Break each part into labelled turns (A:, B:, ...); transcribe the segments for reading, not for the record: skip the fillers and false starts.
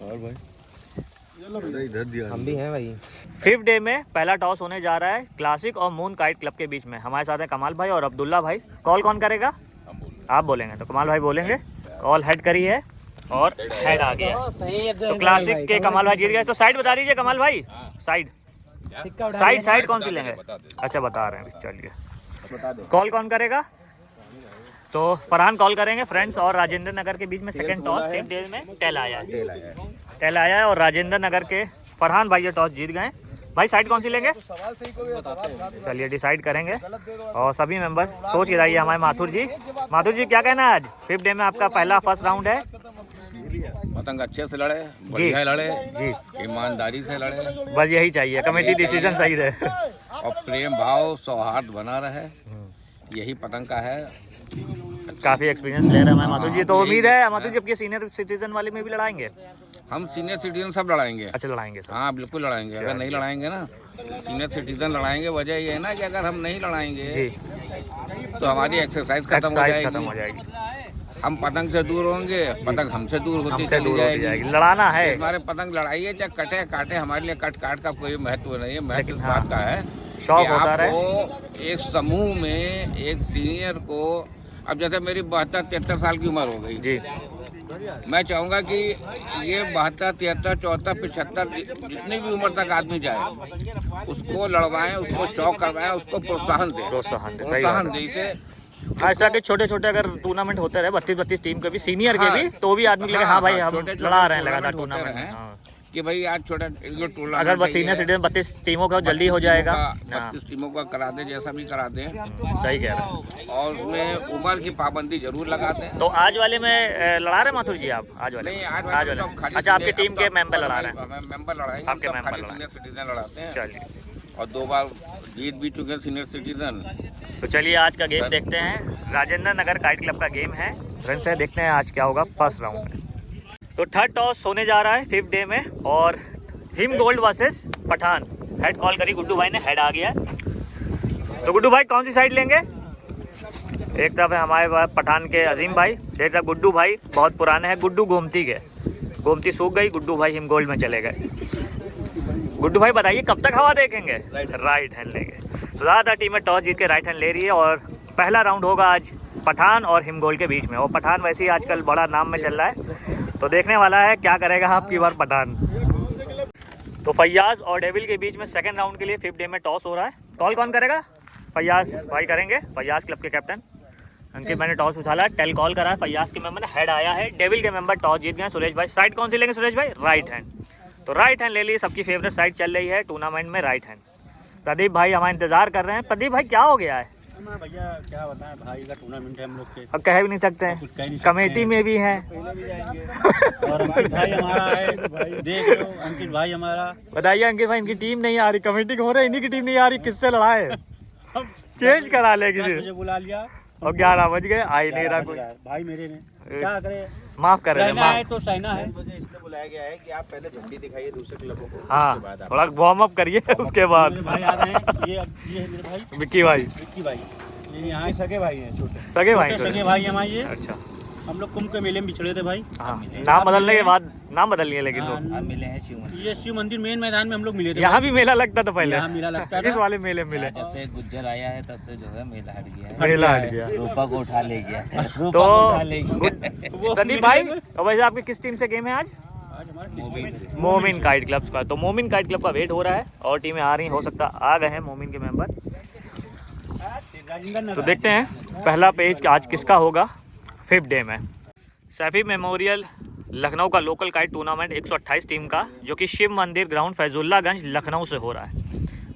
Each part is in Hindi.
A: और भाई इधर दिया
B: हम भी हैं भाई।
C: 5th डे में पहला टॉस होने जा रहा है क्लासिक और मून काइट क्लब के बीच में। हमारे साथ है कमाल भाई और अब्दुल्ला भाई। कॉल कौन करेगा? आप बोलेंगे तो कमाल भाई बोलेंगे। कॉल हेड करी है और हेड आ गया। तो क्लासिक के कमाल भाई जीत गए। तो साइड बता दीजिए कमाल भाई। साइड कौन सी लेंगे? अच्छा बता रहे हैं, चलिए। कॉल कौन करेगा? तो फरहान कॉल करेंगे फ्रेंड्स। और राजेंद्र नगर के बीच में सेकंड टॉस 5th डे में टेल आया है और राजेंद्र नगर के फरहान भाई ये टॉस जीत गए। भाई साइड कौन सी लेंगे? चलिए डिसाइड करेंगे। और सभी मेंबर्स सोच के रहिए। हमारे माथुर जी क्या कहना है? आज 5th डे में आपका पहला फर्स्ट राउंड है।
D: पतंग अच्छे से लड़े, बढ़िया लड़े जी, ईमानदारी से लड़े,
C: बस यही चाहिए। कमेटी डिसीजन सही रहे
D: और प्रेम भाव सौहार्द बना रहे, यही पतंग का है।
C: काफी एक्सपीरियंस प्लेयर है हमारे माथुर जी। तो उम्मीद है माथुर जी आपके सीनियर सिटीजन वाले में भी लड़ाएंगे?
D: हम सीनियर सिटीजन सब लड़ाएंगे।
C: अच्छा लड़ाएंगे सर?
D: हाँ बिल्कुल लड़ाएंगे। अगर नहीं लड़ाएंगे ना, सीनियर सिटीजन लड़ाएंगे। वजह ये है ना कि अगर हम नहीं लड़ाएंगे
C: जी
D: तो हमारी एक्सरसाइज खत्म हो जाएगी। हम पतंग से दूर होंगे, पतंग हमसे दूर होती चली जाएगी।
C: लड़ाना है
D: हमारे पतंग लड़ाइए चाहे कटे काटे, हमारे लिए कट काट का कोई महत्व नहीं है। महत्व इस बात का है
C: शौक
D: कि
C: होता
D: आपको एक समूह में एक सीनियर को, अब जैसे मेरी 72-73 साल की उम्र हो गई
C: जी,
D: मैं चाहूँगा कि ये 72, 73, 74, 75 जितनी भी उम्र तक आदमी जाए उसको लड़वाएं, उसको शौक करवाएं, उसको प्रोत्साहन दें। इसे
C: हाँ, इस तरह के छोटे छोटे अगर टूर्नामेंट होते रहे 32 टीम के भी, सीनियर के भी, तो भी आदमी लगे हाँ भाई हम लड़ा रहे हैं लगातार टूर्नामेंट
D: कि भाई आज छोटा टूर्नामेंट
C: अगर बस सीनियर सिटीजन 32 टीमों का जल्दी हो जाएगा।
D: 32 टीमों का करा दे, जैसा भी करा दें।
C: सही कह रहे हैं।
D: और उसमें उम्र की पाबंदी जरूर लगा दें।
C: तो आज वाले में लड़ा रहे माथुर जी आप? आज वाले
D: नहीं,
C: आज वाले अच्छा आपकी टीम के मेंबर लड़ा रहे हैं?
D: मेंबर लड़ाएंगे,
C: आपके मेंबर
D: सीनियर सिटीजन लड़ाते हैं।
C: चलिए,
D: और 2 बार जीत भी चुके सीनियर सिटीजन।
C: तो चलिए आज का गेम देखते हैं। राजेंद्र नगर काइट क्लब का गेम है फ्रेंड्स है। देखते हैं आज क्या होगा फर्स्ट राउंड में। तो थर्ड टॉस होने जा रहा है 5th डे में और Him Gold versus Pathan. Head call करी गुड्डू भाई ने, हेड आ गया। तो गुड्डू भाई कौन सी साइड लेंगे? एक तरफ है हमारे पठान के अजीम भाई, एक तरफ गुड्डू भाई बहुत पुराने हैं। गुड्डू गोमती के, गोमती सूख गई, गुड्डू भाई हिम गोल्ड में चले गए। गुड्डू भाई बताइए कब तक हवा देखेंगे? राइट हैंड लेंगे। तो ज़्यादातर टीमें टॉस जीत के राइट हैंड ले रही है और पहला राउंड होगा आज पठान और हिमगोल्ड के बीच में। और पठान वैसे ही आजकल बड़ा नाम में चल रहा है, तो देखने वाला है क्या करेगा आपकी बार पठान। तो फैयाज और डेविल के बीच में सेकंड राउंड के लिए 5th डे में टॉस हो रहा है। कॉल कौन करेगा? फैयाज भाई करेंगे, फैयाज क्लब के कैप्टन। अंकित मैंने टॉस उछाला, टेल कॉल करा है, फैयाज के मेंबर ने हेड आया है। डेविल के मेंबर टॉस जीत गए सुरेश भाई। साइड कौन सी लेंगे सुरेश भाई? Right hand. तो राइट हैंड ले ली, सबकी फेवरेट साइड चल रही है टूर्नामेंट में, राइट हैंड। प्रदीप भाई हमारा इंतजार कर रहे हैं। प्रदीप भाई क्या हो गया है?
E: भैया क्या बताएं, भाई का टूर्नामेंट है हम लोग के,
C: अब कह भी नहीं सकते हैं, कमेटी में भी है।
E: और अंकित भाई हमारा है, भाई देख लो अंकित भाई हमारा।
C: बताइए अंकित भाई, इनकी टीम नहीं आ रही, कमेटी हो रही, इन्हीं की टीम नहीं आ रही, किससे लड़ाए? चेंज करा ले किसी,
E: मुझे बुला लिया
C: और 11 बज गए, आ ही नहीं रहा कोई।
E: भाई मेरे ने क्या करे,
C: माफ कर रहे हैं, माफ।
E: तो सहना है।
B: मुझे इसलिए बुलाया गया है कि आप पहले झंडी दिखाइए दूसरे क्लबों को,
C: हाँ थोड़ा वार्म अप करिए उसके बाद।
E: भाई आ रहे हैं, ये मेरे भाई
C: विक्की भाई,
E: ये यहाँ सगे भाई हैं, छोटे
C: सगे भाई,
E: सगे भाई हमारे ये।
C: अच्छा,
E: हम लोग कुंभ के मेले में बिछड़े थे भाई।
C: हाँ, नाम बदलने के बाद नाम बदल लिए लेकिन तो
B: मिले हैं शिव मंदिर।
E: ये शिव मंदिर मेन मैदान में हम लोग मिले थे।
C: यहाँ भी मेला लगता था पहले,
E: यहाँ मेला लगता था।
C: इस वाले मेले में मिले।
B: जब से गुज्जर आया है तब से जो है मेला हट गया है,
C: मेला हट गया।
B: रूपा को उठा ले गया, रूपा
C: तो
B: को उठा ले गया।
C: प्रदीप भाई, तो वैसे आपकी किस टीम से गेम है आज? मोमिन काइट क्लब का। तो मोमिन काइट क्लब का वेट हो रहा है और टीमें आ रही, हो सकता आ गए हैं मोमिन के मेंबर। तो देखते हैं पहला पेज आज किसका होगा 5th डे में। सैफी मेमोरियल लखनऊ का लोकल काइट टूर्नामेंट 128 टीम का, जो कि शिव मंदिर ग्राउंड फैजुल्लागंज लखनऊ से हो रहा है।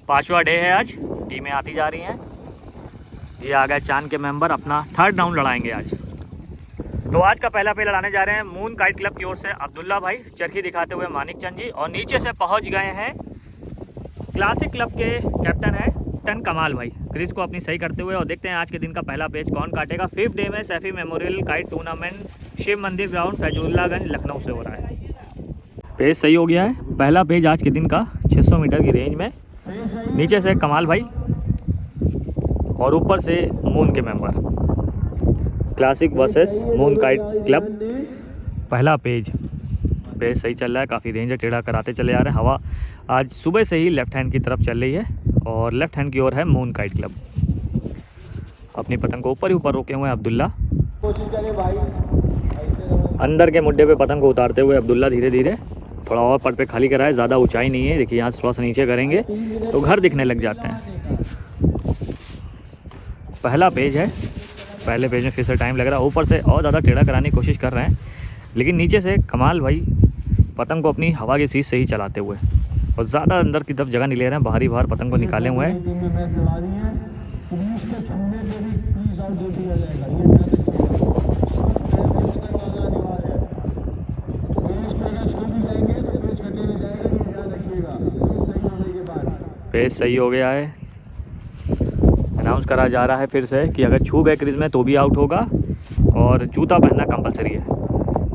C: 5वां डे है आज, टीमें आती जा रही हैं। ये आ गए चांद के मेंबर, अपना 3rd राउंड लड़ाएंगे आज। तो आज का पहला पे लड़ाने जा रहे हैं मून काइट क्लब की ओर से अब्दुल्ला भाई, चरखी दिखाते हुए मानिक चंद जी, और नीचे से पहुंच गए हैं क्लासिक क्लब के कैप्टन है टन कमाल भाई, क्रिज को अपनी सही करते हुए। और देखते हैं आज के दिन का पहला पेज कौन काटेगा। 5th डे में Saifi memorial kite tournament Shiv Mandir ground Faizullaganj Lucknow से हो रहा है। पेज सही हो गया है। पहला पेज आज के दिन का 600 मीटर की रेंज में, नीचे से कमाल भाई और ऊपर से मून के member. Classic versus moon kite club, पहला पेज पेस सही चल रहा है, काफ़ी रेंज है, टेढ़ा कराते चले आ रहे हैं। हवा आज सुबह से ही लेफ्ट हैंड की तरफ चल रही है और लेफ्ट हैंड की ओर है मून काइट क्लब। अपनी पतंग को ऊपर ही ऊपर रोके हुए हैं अब्दुल्ला। अंदर के मुड्डे पे पतंग को उतारते हुए अब्दुल्ला धीरे धीरे थोड़ा और पट पे खाली कराए, ज़्यादा ऊंचाई नहीं है। देखिए यहाँ से थोड़ा सा नीचे करेंगे तो घर दिखने लग जाते हैं। पहला पेज है, पहले पेज में फिर से टाइम लग रहा है। ऊपर से और ज़्यादा टेढ़ा कराने की कोशिश कर रहे हैं, लेकिन नीचे से कमाल भाई पतंग को अपनी हवा की सीध से ही चलाते हुए और ज़्यादा अंदर की तरफ जगह नहीं ले रहे हैं, बाहरी बाहर पतंग को निकाले हुए हैं। पेज सही हो गया है। अनाउंस करा जा रहा है फिर से कि अगर छू गए क्रीज में तो भी आउट होगा और जूता पहनना कंपलसरी है।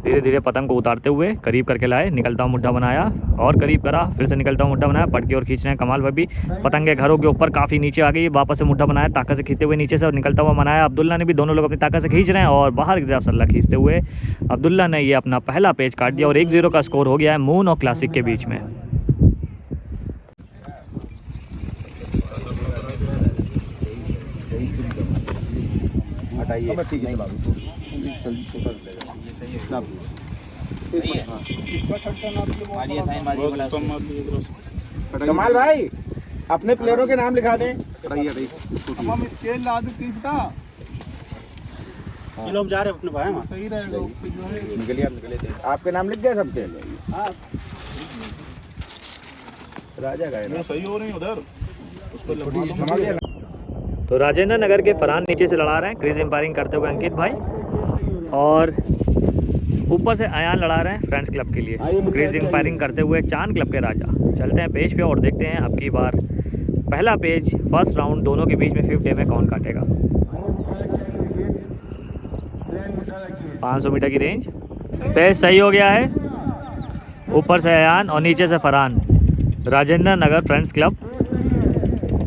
C: धीरे धीरे पतंग को उतारते हुए करीब करके लाए, निकलता हुआ मुड्ढा बनाया और करीब करा, फिर से निकलता हुआ मुड्ढा बनाया, पट की ओर खींच रहे हैं कमाल भाई भी। पतंग के घरों के ऊपर काफ़ी नीचे आ गई, वापस से मुड्ढा बनाया, ताकत से खींचते हुए नीचे से निकलता हुआ बनाया। अब्दुल्ला ने भी, दोनों लोग अपनी ताकत से खींच रहे हैं और बाहर की तरफ सल्ला खींचते हुए अब्दुल्ला ने ये अपना पहला पेज काट दिया और 1-0 का स्कोर हो गया है मून और क्लासिक के बीच में।
E: कमाल भाई अपने प्लेयरों के नाम लिखा दें।
A: हम स्केल ला दे तीसरा
E: किलो जा रहे अपने भाई,
A: सही रहेगा।
E: निकलिए आपके नाम लिख गए सबके। राजा का
A: सही हो रही उधर
C: तो राजेंद्र नगर के फरहान नीचे से लड़ा रहे हैं, क्रीज एम्पायरिंग करते हुए अंकित भाई, और ऊपर से अयान लड़ा रहे हैं फ्रेंड्स क्लब के लिए, क्रीज एम्पायरिंग करते हुए चांद क्लब के राजा। चलते हैं पेज पे और देखते हैं अब की बार पहला पेज फर्स्ट राउंड दोनों के बीच में 5th डे में कौन काटेगा। 500 मीटर की रेंज, पेज सही हो गया है। ऊपर से अयान और नीचे से फरहान, राजेंद्र नगर फ्रेंड्स क्लब।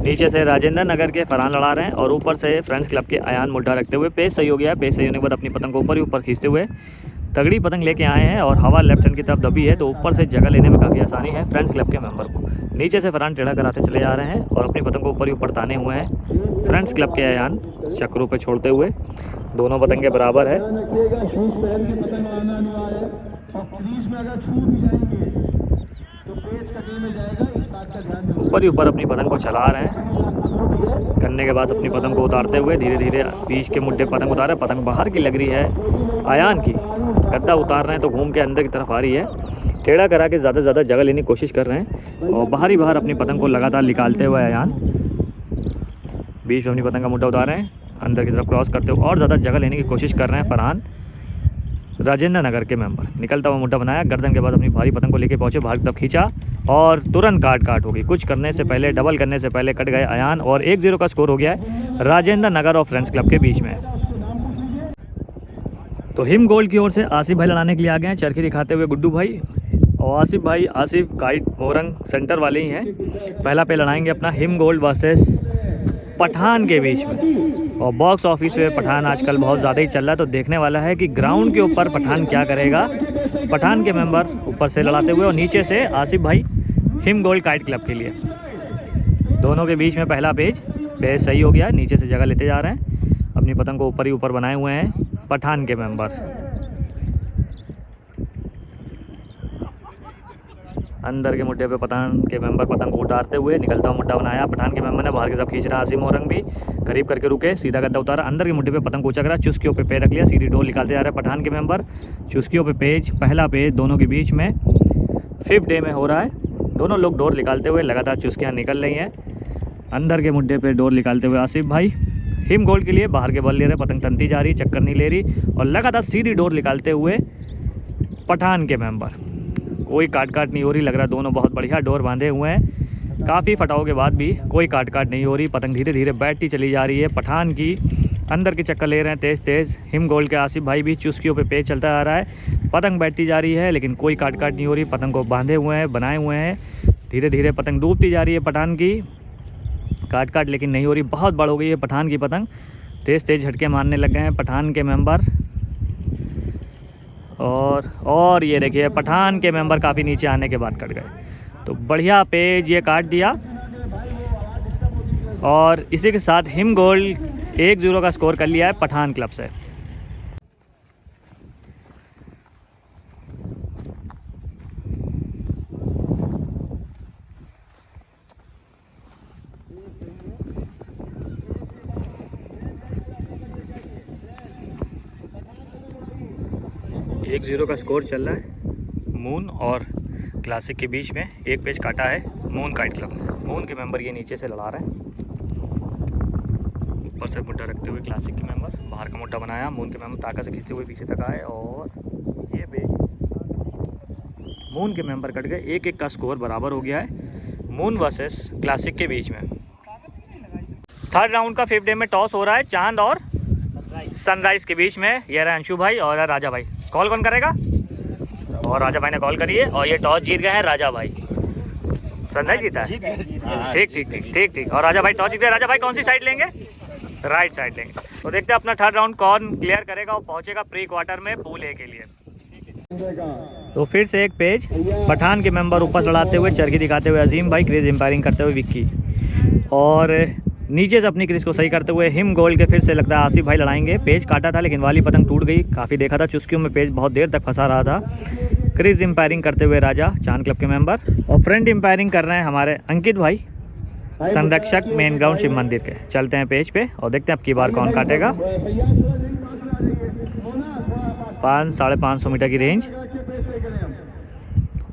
C: नीचे से राजेंद्र नगर के फरहान लड़ा रहे हैं और ऊपर से फ्रेंड्स क्लब के अयान मुड्ढा रखते हुए। पेज सही हो गया है। पेज सही होने के बाद अपनी पतंग को ऊपर ही ऊपर खींचते हुए तगड़ी पतंग लेके आए हैं और हवा लेफ्ट हैंड की तरफ दबी है तो ऊपर से जगह लेने में काफ़ी आसानी है फ्रेंड्स क्लब के मेंबर को। नीचे से फरहान टेढ़ा कराते चले जा रहे हैं और अपनी पतंग को ऊपर ही ऊपर ताने हुए हैं फ्रेंड्स क्लब के अयान चक्रों पे छोड़ते हुए। दोनों पतंगे बराबर है। ऊपर ही ऊपर अपनी पतंग को चला रहे हैं। करने के बाद अपनी पतंग को उतारते हुए धीरे धीरे बीच के मुड्ढे पतंग उतारे। पतंग बाहर की लग रही है अयान की, गद्दा उतार रहे हैं तो घूम के अंदर की तरफ आ रही है। टेढ़ा करा के ज़्यादा से ज़्यादा जगह लेने की कोशिश कर रहे हैं और बाहर ही बाहर अपनी पतंग को लगातार निकालते हुए अयान बीच में अपनी पतंग का मुड्ढा उतार रहे हैं, अंदर की तरफ क्रॉस करते हुए और ज़्यादा जगह लेने की कोशिश कर रहे हैं फरहान राजेंद्र नगर के मेंबर। निकलता हुआ मुड्ढा बनाया, गर्दन के बाद अपनी भारी पतंग को लेके पहुंचे, बाहर की तरफ खींचा और तुरंत काट हो गई। कुछ करने से पहले, डबल करने से पहले कट गए अयान और 1-0 का स्कोर हो गया है राजेंद्र नगर और फ्रेंड्स क्लब के बीच में। तो हिम गोल्ड की ओर से आसिफ भाई लड़ाने के लिए आ गए हैं, चरखी दिखाते हुए गुड्डू भाई और आसिफ भाई। आसिफ काइट मोरंग सेंटर वाले ही हैं। पहला पे लड़ाएंगे अपना हिम गोल्ड वर्सेस पठान के बीच में और बॉक्स ऑफिस पे पठान आजकल बहुत ज़्यादा ही चल रहा है तो देखने वाला है कि ग्राउंड के ऊपर पठान क्या करेगा। पठान के मेंबर ऊपर से लड़ाते हुए और नीचे से आसिफ भाई हिम गोल्ड काइट क्लब के लिए। दोनों के बीच में पहला पेज सही हो गया है। नीचे से जगह लेते जा रहे हैं, अपनी पतंग को ऊपर ही ऊपर बनाए हुए हैं पठान के मेंबर। अंदर के मुड्ढे पे पठान के मेंबर पतंग को उतारते हुए निकलता हुआ मुड्ढा बनाया। पठान के मेंबर ने बाहर की तरफ खींच रहा। आसिम मोरंग भी करीब करके रुके, सीधा गद्दा उतारा, अंदर के मुड्ढे पे पतंग को ऊंचा करा, चुस्कियों पे पैर रख लिया, सीधी डोर निकालते जा रहे हैं पठान के मेंबर। चुस्कियों पे पेज, पहला पेज दोनों के बीच में 5th डे में हो रहा है। दोनों लोग डोर निकालते हुए लगातार चुस्कियाँ निकल रही हैं। अंदर के मुड्ढे पे डोर निकालते हुए आसिफ भाई हिम गोल्ड के लिए बाहर के बल ले रहे, पतंग तनती जा रही, चक्कर नहीं ले रही और लगातार सीधी डोर निकालते हुए पठान के मेंबर। कोई काट नहीं हो रही, लग रहा है दोनों बहुत बढ़िया डोर बांधे हुए हैं। काफ़ी फटाओं के बाद भी कोई काट नहीं हो रही, पतंग धीरे धीरे बैठती चली जा रही है। पठान की अंदर के चक्कर ले रहे हैं तेज़। हिम गोल्ड के आसिफ भाई भी चुस्कियों पे पेज चलता आ रहा है, पतंग बैठती जा रही है लेकिन कोई काट नहीं हो रही। पतंग को बांधे हुए हैं, बनाए हुए हैं, धीरे धीरे पतंग डूबती जा रही है पठान की। काट लेकिन नहीं हो रही, बहुत बड़ हो गई है पठान की पतंग। तेज़ झटके मारने लग गए हैं पठान के मेंबर और ये देखिए पठान के मेंबर काफ़ी नीचे आने के बाद कट गए। तो बढ़िया पेज ये काट दिया और इसी के साथ हिम गोल्ड 1-0 का स्कोर कर लिया है पठान क्लब से। एक 0 का स्कोर चल रहा है मून और क्लासिक के बीच में। एक पेज काटा है मून काइट क्लब ने। मून के मेंबर ये नीचे से लड़ा रहे हैं, ऊपर से मुड्ढा रखते हुए क्लासिक के मेंबर बाहर का मुड्ढा बनाया। मून के मेंबर ताकत से खींचते हुए पीछे तक आए और ये पेज मून के मेंबर कट गए। 1-1 का स्कोर बराबर हो गया है मून वर्सेस क्लासिक के बीच में। थर्ड राउंड का 5th डे में टॉस हो रहा है चांद और सनराइज के बीच में। ये रहा अंशु भाई और राजा भाई। कॉल कौन करेगा? और राजा भाई ने कॉल करी है और ये टॉस जीत गए हैं राजा भाई। सनराइज जीता है, ठीक। और राजा भाई टॉस जीत गए। राजा भाई कौन सी साइड लेंगे? राइट साइड लेंगे। तो देखते हैं अपना थर्ड राउंड कौन क्लियर करेगा और पहुंचेगा प्री क्वार्टर में पूल ए के लिए। तो फिर से एक पेज पठान के मेंबर ऊपर चढ़ाते हुए चरखी दिखाते हुए अजीम भाई, क्रेज एम्पायरिंग करते हुए विक्की, और नीचे से अपनी क्रीज को सही करते हुए हिम गोल्ड के फिर से लगता है आसिफ भाई लड़ाएंगे। पेज काटा था लेकिन वाली पतंग टूट गई। काफ़ी देखा था चुस्कियों में पेज बहुत देर तक फंसा रहा था। क्रीज एम्पायरिंग करते हुए राजा चांद क्लब के मेंबर, और फ्रंट एम्पायरिंग कर रहे हैं हमारे अंकित भाई, संरक्षक मेन ग्राउंड शिव मंदिर के। चलते हैं पेज पे और देखते हैं अब की बार कौन काटेगा। 500-550 मीटर की रेंज,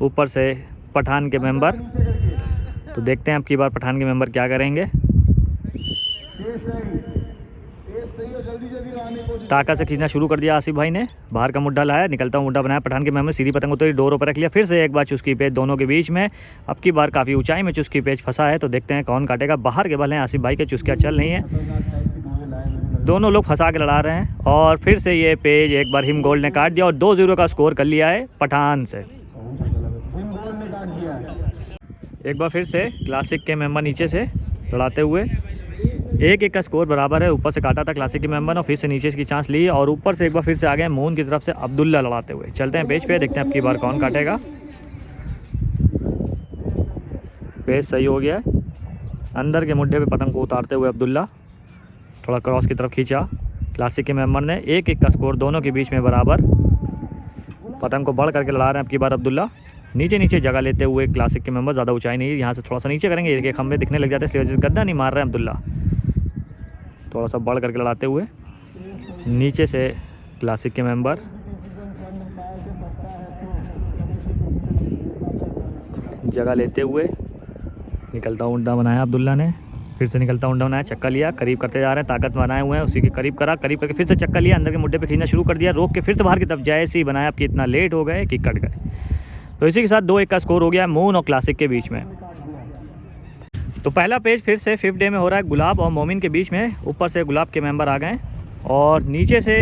C: ऊपर से पठान के मेंबर। तो देखते हैं अब की बार पठान के मेंबर क्या करेंगे। ताकत से खींचना शुरू कर दिया आसिफ भाई ने। बाहर का मुड्ढा लाया, निकलता हुआ मुड्ढा बनाया। पठान के मेंबर सीधी पतंग उतरी, डोरों पर रख लिया। फिर से एक बार चुस्की पेज दोनों के बीच में। अब की बार काफ़ी ऊंचाई में चुस्की पेज फंसा है। तो देखते हैं कौन काटेगा। बाहर के बल हैं आसिफ भाई के, चुस्कियाँ चल नहीं है। दोनों लोग फंसा के लड़ा रहे हैं और फिर से ये पेज एक बार हिम गोल्ड ने काट दिया और 2-0 का स्कोर कर लिया है पठान से। एक बार फिर से क्लासिक के मेंबर नीचे से लड़ाते हुए 1-1 का स्कोर बराबर है। ऊपर से काटा था क्लासिक के मेंबर और फिर से नीचे इसकी चांस ली और ऊपर से एक बार फिर से आ गए मून की तरफ से अब्दुल्ला लड़ाते हुए। चलते हैं पेज पे, देखते हैं अब की बार कौन काटेगा। पेज सही हो गया है। अंदर के मुड्ढे पे पतंग को उतारते हुए अब्दुल्ला थोड़ा क्रॉस की तरफ खींचा क्लासिक के मेंबर ने। 1-1 का स्कोर दोनों के बीच में बराबर। पतंग को बढ़ करके लड़ा रहे हैं अब की बार अब्दुल्ला। नीचे जगह लेते हुए क्लासिक के मेंबर, ज़्यादा ऊंचाई नहीं, यहाँ से थोड़ा सा नीचे करेंगे। एक खंभे दिखने लग जाते हैं, इसलिए वजह से गद्दा नहीं मार रहे हैं अब्दुल्ला। थोड़ा सा बढ़ करके लड़ाते हुए नीचे से क्लासिक के मेंबर, जगह लेते हुए निकलता उंडा बनाया अब्दुल्ला ने। फिर से निकलता उंडा बनाया, चक्का लिया, करीब करते जा रहे हैं। ताकत बनाए हुए हैं, उसी के करीब करा, करीब करके फिर से चक्का लिया, अंदर के मुड्ढे पे खींचना शुरू कर दिया। रोक के फिर से बाहर की तरफ जैसे ही बनाया, आपकी इतना लेट हो गए कि कट गए। तो इसी के साथ 2-1 का स्कोर हो गया है मून और क्लासिक के बीच में। तो पहला पेज फिर से 5th डे में हो रहा है गुलाब और मोमिन के बीच में। ऊपर से गुलाब के मेंबर आ गए और नीचे से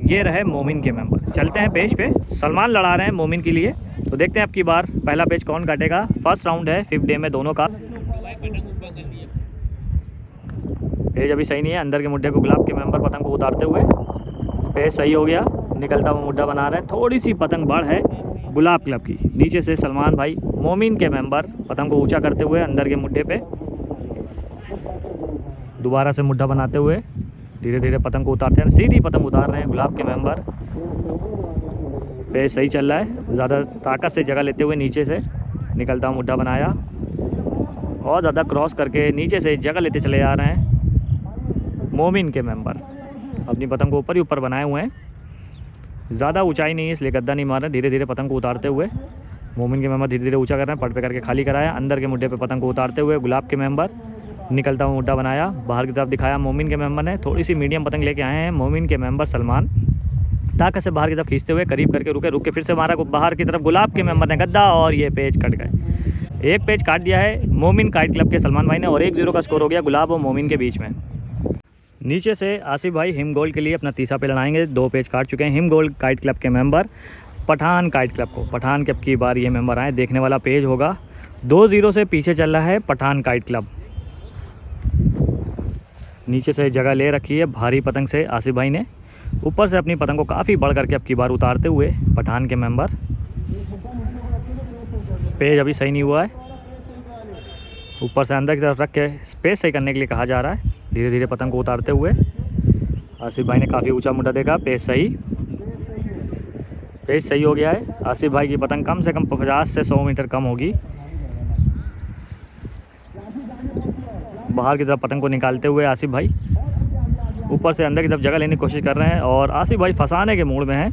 C: ये रहे मोमिन के मेंबर। चलते हैं पेज पे, सलमान लड़ा रहे हैं मोमिन के लिए। तो देखते हैं अब की बार पहला पेज कौन काटेगा। फर्स्ट राउंड है 5th डे में दोनों का। पेज अभी सही नहीं है, अंदर के मुड्ढे पे गुलाब के मेंबर पतंग को उतारते हुए। पेज सही हो गया, निकलता हुआ मुड्ढा बना रहे हैं। थोड़ी सी पतंग बढ़ है गुलाब क्लब की। नीचे से सलमान भाई मोमिन के मेंबर पतंग को ऊंचा करते हुए अंदर के मुड्ढे पे दोबारा से मुड्ढा बनाते हुए धीरे धीरे पतंग को उतारते हैं। सीधी पतंग उतार रहे हैं गुलाब के मेंबर। पेज सही चल रहा है, ज़्यादा ताकत से जगह लेते हुए नीचे से निकलता हुआ मुड्ढा बनाया और ज़्यादा क्रॉस करके नीचे से जगह लेते चले जा रहे हैं मोमिन के मेंबर। अपनी पतंग को ऊपर ही ऊपर बनाए हुए हैं, ज़्यादा ऊंचाई नहीं है इसलिए गद्दा नहीं मार रहे। धीरे धीरे पतंग को उतारते हुए मोमिन के मेंबर धीरे धीरे ऊंचा कर रहे हैं। पट पे करके खाली कराया, अंदर के मुड्ढे पे पतंग को उतारते हुए गुलाब के मेंबर निकलता हुआ मुड्ढा बनाया, बाहर की तरफ दिखाया मोमिन के मेंबर ने। थोड़ी सी मीडियम पतंग लेके आए हैं मोमिन के मेंबर सलमान। ताकत से बाहर की तरफ खींचते हुए करीब करके रुक के फिर से मारा बाहर की तरफ गुलाब के मेंबर ने गद्दा और ये पेज कट गए। एक पेज काट दिया है मोमिन काइट क्लब के सलमान भाई ने और 1-0 का स्कोर हो गया गुलाब और मोमिन के बीच में। नीचे से आसिफ भाई हिम गोल्ड के लिए अपना तीसरा पे लड़ाएंगे। 2 पेज काट चुके हैं हिम गोल्ड काइट क्लब के मेंबर पठान काइट क्लब को। पठान क्लब की बार ये मेंबर आए, देखने वाला पेज होगा। 2-0 से पीछे चल रहा है पठान काइट क्लब। नीचे से जगह ले रखी है भारी पतंग से आसिफ भाई ने ऊपर से अपनी पतंग को काफ़ी बढ़ करके अब की बार उतारते हुए पठान के मेंबर। पेज अभी सही नहीं हुआ है, ऊपर से अंदर की तरफ रख के स्पेस सही करने के लिए कहा जा रहा है। धीरे धीरे पतंग को उतारते हुए आसिफ भाई ने काफ़ी ऊंचा मुड्ढा देखा। पेज सही हो गया है। आसिफ भाई की पतंग कम से कम 50 से 100 मीटर कम होगी। बाहर की तरफ पतंग को निकालते हुए आसिफ भाई ऊपर से अंदर की तरफ जगह लेने की कोशिश कर रहे हैं और आसिफ भाई फंसाने के मूड में हैं।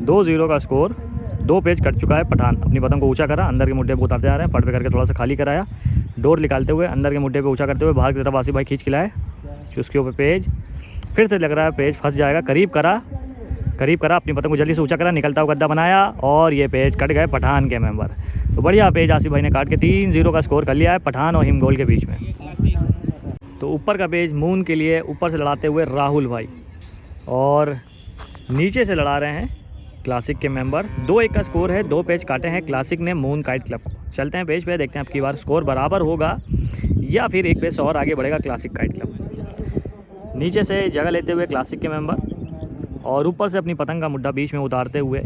C: 2-0 का स्कोर। 2 पेज कट चुका है। पठान अपनी पतंग को ऊंचा करा, अंदर के मुड्ढे पे उतारते आ रहे हैं। पट पे करके थोड़ा सा खाली कराया, डोर निकालते हुए अंदर के मुड्ढे पे ऊंचा करते हुए बाहर की तरफ आसिफ भाई खींच खिलाए। उसके ऊपर पेज फिर से लग रहा है पेज फंस जाएगा। करीब करा, अपनी पतंग को जल्दी से ऊंचा करा, निकलता हुआ गद्दा बनाया और ये पेज कट गए पठान के मेंबर। तो बढ़िया पेज आसिफ भाई ने काट के 3-0 का स्कोर कर लिया है पठान और हिमगोल के बीच में। तो ऊपर का पेज मून के लिए ऊपर से लड़ाते हुए राहुल भाई और नीचे से लड़ा रहे हैं क्लासिक के मेंबर। 2-1 का स्कोर है। 2 पेज काटे हैं क्लासिक ने मून काइट क्लब को। चलते हैं पेज पे, देखते हैं अब की बार स्कोर बराबर होगा या फिर 1 पेज और आगे बढ़ेगा क्लासिक काइट क्लब। नीचे से जगह लेते हुए क्लासिक के मेंबर और ऊपर से अपनी पतंग का मुड्ढा बीच में उतारते हुए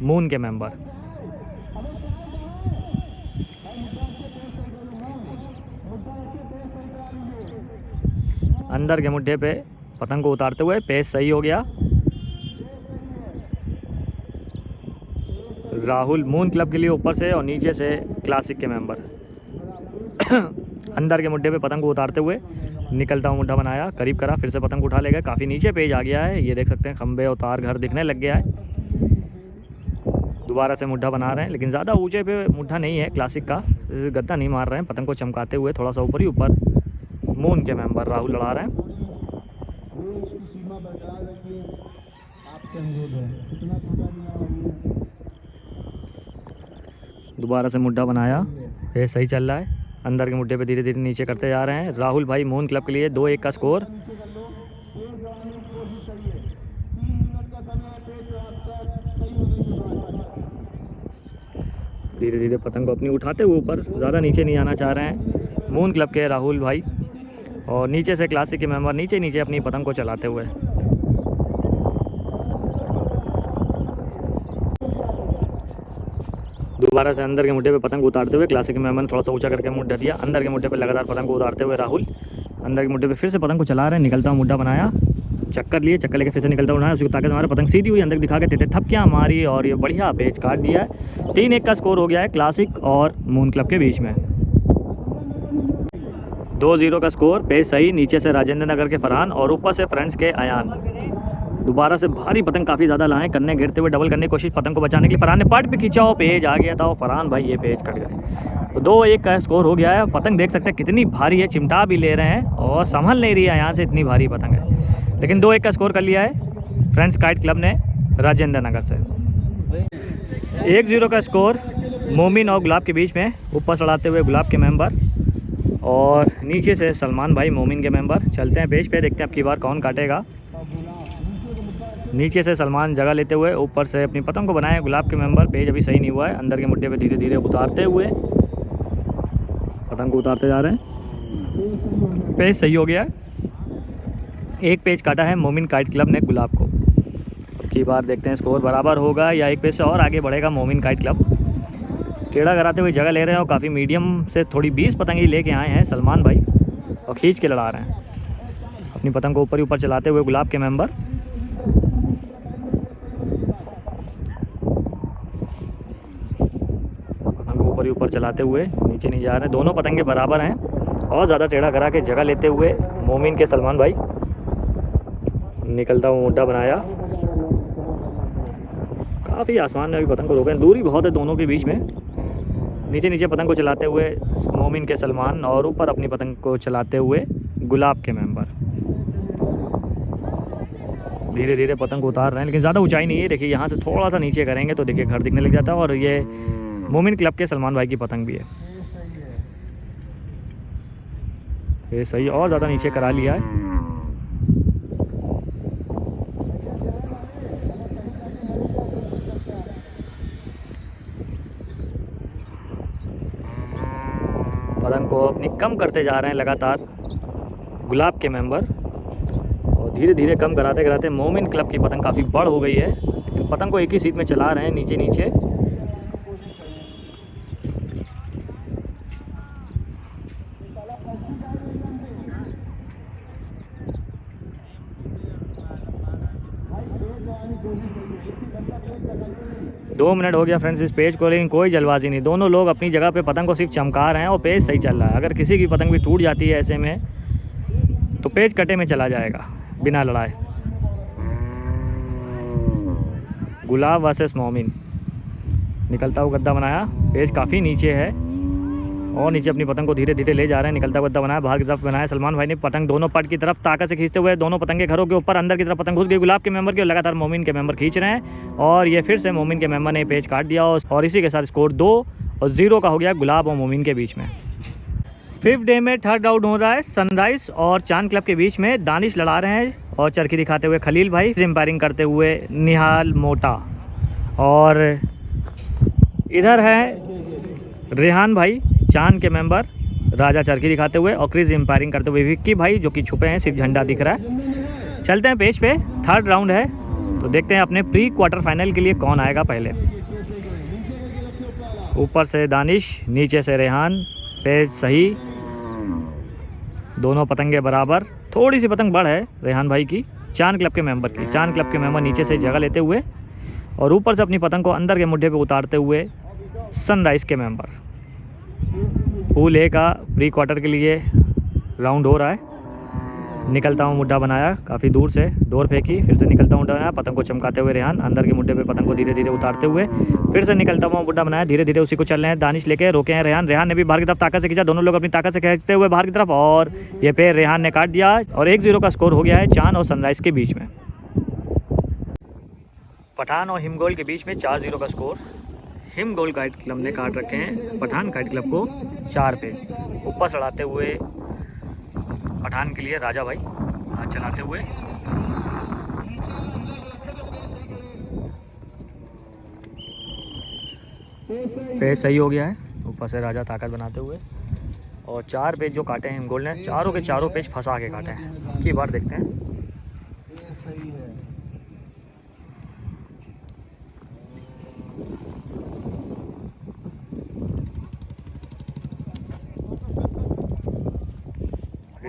C: मून के मेंबर। अंदर के मुड्ढे पे पतंग को उतारते हुए पेज सही हो गया। राहुल मून क्लब के लिए ऊपर से और नीचे से क्लासिक के मेंबर। अंदर के मुड्ढे पे पतंग को उतारते हुए निकलता हुआ मुड्ढा बनाया, करीब करा, फिर से पतंग को उठा ले गए। काफ़ी नीचे पेज आ गया है, ये देख सकते हैं खंबे और तार घर दिखने लग गया है। दोबारा से मुड्ढा बना रहे हैं लेकिन ज़्यादा ऊंचे पे मुड्ढा नहीं है क्लासिक का, गद्दा नहीं मार रहे हैं। पतंग को चमकाते हुए थोड़ा सा ऊपर ही ऊपर मून के मेंबर राहुल लड़ा रहे हैं। दोबारा से मुड्ढा बनाया, ये सही चल रहा है। अंदर के मुड्ढे पे धीरे धीरे नीचे करते जा रहे हैं राहुल भाई मून क्लब के लिए। 2-1 का स्कोर। धीरे धीरे पतंग को अपनी उठाते हुए ऊपर, ज़्यादा नीचे नहीं आना चाह रहे हैं मून क्लब के राहुल भाई और नीचे से क्लासिक के मेंबर नीचे नीचे अपनी पतंग को चलाते हुए। दोबारा से अंदर के मुड्ढे पे पतंग उतारते हुए क्लासिक के मेंबर ने थोड़ा सा ऊंचा करके मुड्ढा दिया। अंदर के मुड्ढे पे लगातार पतंग को उतारते हुए राहुल अंदर के मुड्ढे पे फिर से पतंग को चला रहे हैं। निकलता हुआ मुड्ढा बनाया, चक्कर लिए, चक्कर लेके फिर से निकलता उठाया, उसकी ताकत हमारा पतंग सीधी हुई, अंदर दिखा के तेते थपकियाँ मारी और ये बढ़िया पेज काट दिया है। 3-1 का स्कोर हो गया है क्लासिक और मून क्लब के बीच में। 2-0 का स्कोर। पेज सही। नीचे से राजेंद्र नगर के फरहान और ऊपर से फ्रेंड्स के अयान। दोबारा से भारी पतंग काफ़ी ज़्यादा लाए, कन्ने गिरते हुए डबल करने की कोशिश पतंग को बचाने के लिए। फरहान ने पट पे खींचा और पेज आ गया था और फरहान भाई ये पेज कट गए। तो 2-1 का स्कोर हो गया है। पतंग देख सकते हैं कितनी भारी है, चिमटा भी ले रहे हैं और संभल नहीं रही है यहाँ से, इतनी भारी पतंग है। लेकिन 2-1 का स्कोर कर लिया है फ्रेंड्स काइट क्लब ने राजेंद्र नगर से। 1-0 का स्कोर मोमिन और गुलाब के बीच में। ऊपर चढ़ाते हुए गुलाब के मेंबर और नीचे से सलमान भाई मोमिन के मेंबर। चलते हैं पेज पे, देखते हैं अब की बार कौन काटेगा। नीचे से सलमान जगह लेते हुए ऊपर से अपनी पतंग को बनाए गुलाब के मेंबर। पेज अभी सही नहीं हुआ है। अंदर के मुड्ढे पे धीरे धीरे उतारते हुए पतंग को उतारते जा रहे हैं। पेज सही हो गया है। 1 पेज काटा है मोमिन काइट क्लब ने गुलाब को। अब की बार देखते हैं स्कोर बराबर होगा या 1 पेज से और आगे बढ़ेगा मोमिन काइट क्लब। टेढ़ा कराते हुए जगह ले रहे हैं और काफ़ी मीडियम से थोड़ी 20 पतंग ही लेके आए हैं सलमान भाई और खींच के लड़ा रहे हैं अपनी पतंग को ऊपर ही ऊपर चलाते हुए गुलाब के मेंबर। ऊपर चलाते हुए नीचे नहीं जा रहे हैं। दोनों पतंगे बराबर हैं और ज़्यादा टेढ़ा करा के जगह लेते हुए मोमिन के सलमान भाई। निकलता हुआ मुड्ढा बनाया, काफ़ी आसमान में अभी पतंग को रोके, दूरी बहुत है दोनों के बीच में। नीचे नीचे पतंग को चलाते हुए मोमिन के सलमान और ऊपर अपनी पतंग को चलाते हुए गुलाब के मेंबर। धीरे धीरे पतंग को उतार रहे हैं लेकिन ज़्यादा ऊंचाई नहीं है। देखिए यहाँ से थोड़ा सा नीचे करेंगे तो देखिए घर दिखने लग जाता है और ये मोमिन क्लब के सलमान भाई की पतंग भी है। ये सही और ज़्यादा नीचे करा लिया है। पतंग को अपनी कम करते जा रहे हैं लगातार गुलाब के मेंबर और धीरे धीरे कम कराते कराते मोमिन क्लब की पतंग काफ़ी बड़ हो गई है, लेकिन पतंग को एक ही सीट में चला रहे हैं नीचे नीचे। दो मिनट हो गया फ्रेंड्स इस पेज को, लेकिन कोई जल्दबाजी नहीं। दोनों लोग अपनी जगह पे पतंग को सिर्फ चमका रहे हैं और पेज सही चल रहा है। अगर किसी की पतंग भी टूट जाती है ऐसे में तो पेज कटे में चला जाएगा बिना लड़ाए। गुलाब वर्सेस मोमिन, निकलता हुआ गद्दा बनाया, पेज काफ़ी नीचे है और नीचे अपनी पतंग को धीरे धीरे ले जा रहे हैं। निकलता हुआ गद्दा बनाया, बाहर की तरफ बनाया सलमान भाई ने पतंग दोनों पट की तरफ ताकत से खींचते हुए। दोनों पतंगे घरों के ऊपर अंदर की तरफ पतंग घुस गई गुलाब के मेंबर की और लगातार मोमिन के मेंबर खींच रहे हैं और ये फिर से मोमिन के मेंबर ने पेज काट दिया और इसी के साथ स्कोर 2-0 का हो गया गुलाब और मोमिन के बीच में। 5th डे में 3rd राउंड हो रहा है सनराइज और चांद क्लब के बीच में। दानिश लड़ा रहे हैं और चरखी दिखाते हुए खलील भाई, एम्पायरिंग करते हुए निहाल मोटा और इधर है रेहान भाई चांद के मेंबर, राजा चरखी दिखाते हुए और क्रिस एम्पायरिंग करते हुए विक्की भाई जो कि छुपे हैं, सिर्फ झंडा दिख रहा है। चलते हैं पेज पे, 3rd राउंड है तो देखते हैं अपने प्री क्वार्टर फाइनल के लिए कौन आएगा पहले। ऊपर से दानिश, नीचे से रेहान, पेज सही, दोनों पतंगे बराबर। थोड़ी सी पतंग बड़ है रेहान भाई की, चांद क्लब के मेंबर की। चांद क्लब के मेंबर नीचे से जगह लेते हुए और ऊपर से अपनी पतंग को अंदर के मुड्ढे पे उतारते हुए सनराइज के मेंबर। पूल ए का प्री क्वार्टर के लिए राउंड हो रहा है। निकलता हुआ मुड्ढा बनाया, काफ़ी दूर से डोर फेंकी, फिर से निकलता हुआ मुड्ढा बनाया, पतंग को चमकाते हुए रेहान अंदर के मुड्ढे पे पतंग को धीरे धीरे उतारते हुए फिर से निकलता हुआ मुड्ढा बनाया, धीरे धीरे उसी को चल रहे हैं। दानिश लेके रोके हैं रेहान ने भी बाहर की तरफ ताकत से खींचा, दोनों लोग अपनी ताकत से खींचते हुए बाहर की तरफ और ये पे रेहान ने काट दिया और 1-0 का स्कोर हो गया है चांद और सनराइज के बीच में। पठान और हिमगोल के बीच में 4-0 का स्कोर। हिमगोल काइट क्लब ने काट रखे हैं पठान काइट क्लब को 4 पे। ऊपर चढ़ाते हुए पठान के लिए राजा भाई हाथ चलाते हुए, पेज सही हो गया है। ऊपर से राजा ताकत बनाते हुए और 4 पेज जो काटे हैं हिमगोल ने, चारों के चारों पेज फंसा के काटे हैं। अब की बार देखते हैं।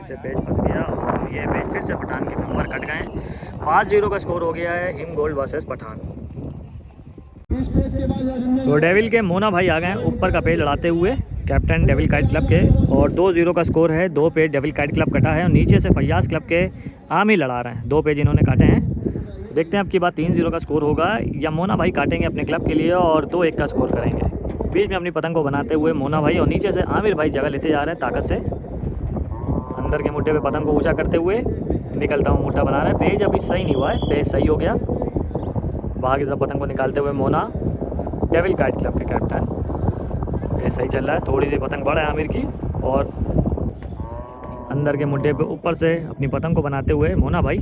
C: से पेज फंस गया और ये पेज फिर से पठान के मेंबर कट गए। 5-0 का स्कोर हो गया है हिम गोल्ड वर्सेस पठान। तो डेविल के मोना भाई आ गए ऊपर का पेज लड़ाते हुए, कैप्टन डेविल काइट क्लब के, और 2-0 का स्कोर है। 2 पेज डेविल काइट क्लब कटा है और नीचे से फैयाज क्लब के आमिर लड़ा रहे हैं। 2 पेज इन्होंने काटे हैं। देखते हैं अब की बात 3-0 का स्कोर होगा या मोना भाई काटेंगे अपने क्लब के लिए और 2-1 का स्कोर करेंगे। बीच में अपनी पतंग को बनाते हुए मोना भाई और नीचे से आमिर भाई जगह लेते जा रहे हैं ताकत से। अंदर के मुड्ढे पे पतंग को ऊंचा करते हुए निकलता हुआ मुड्ढा बना रहा है। पेज अभी सही नहीं हुआ है, पेज सही हो गया। बाहर की तरफ पतंग को निकालते हुए मोना, डेविल काइट क्लब के कैप्टन, पेज सही चल रहा है। थोड़ी सी पतंग बड़ा है आमिर की और अंदर के मुड्ढे पे ऊपर से अपनी पतंग को बनाते हुए मोना भाई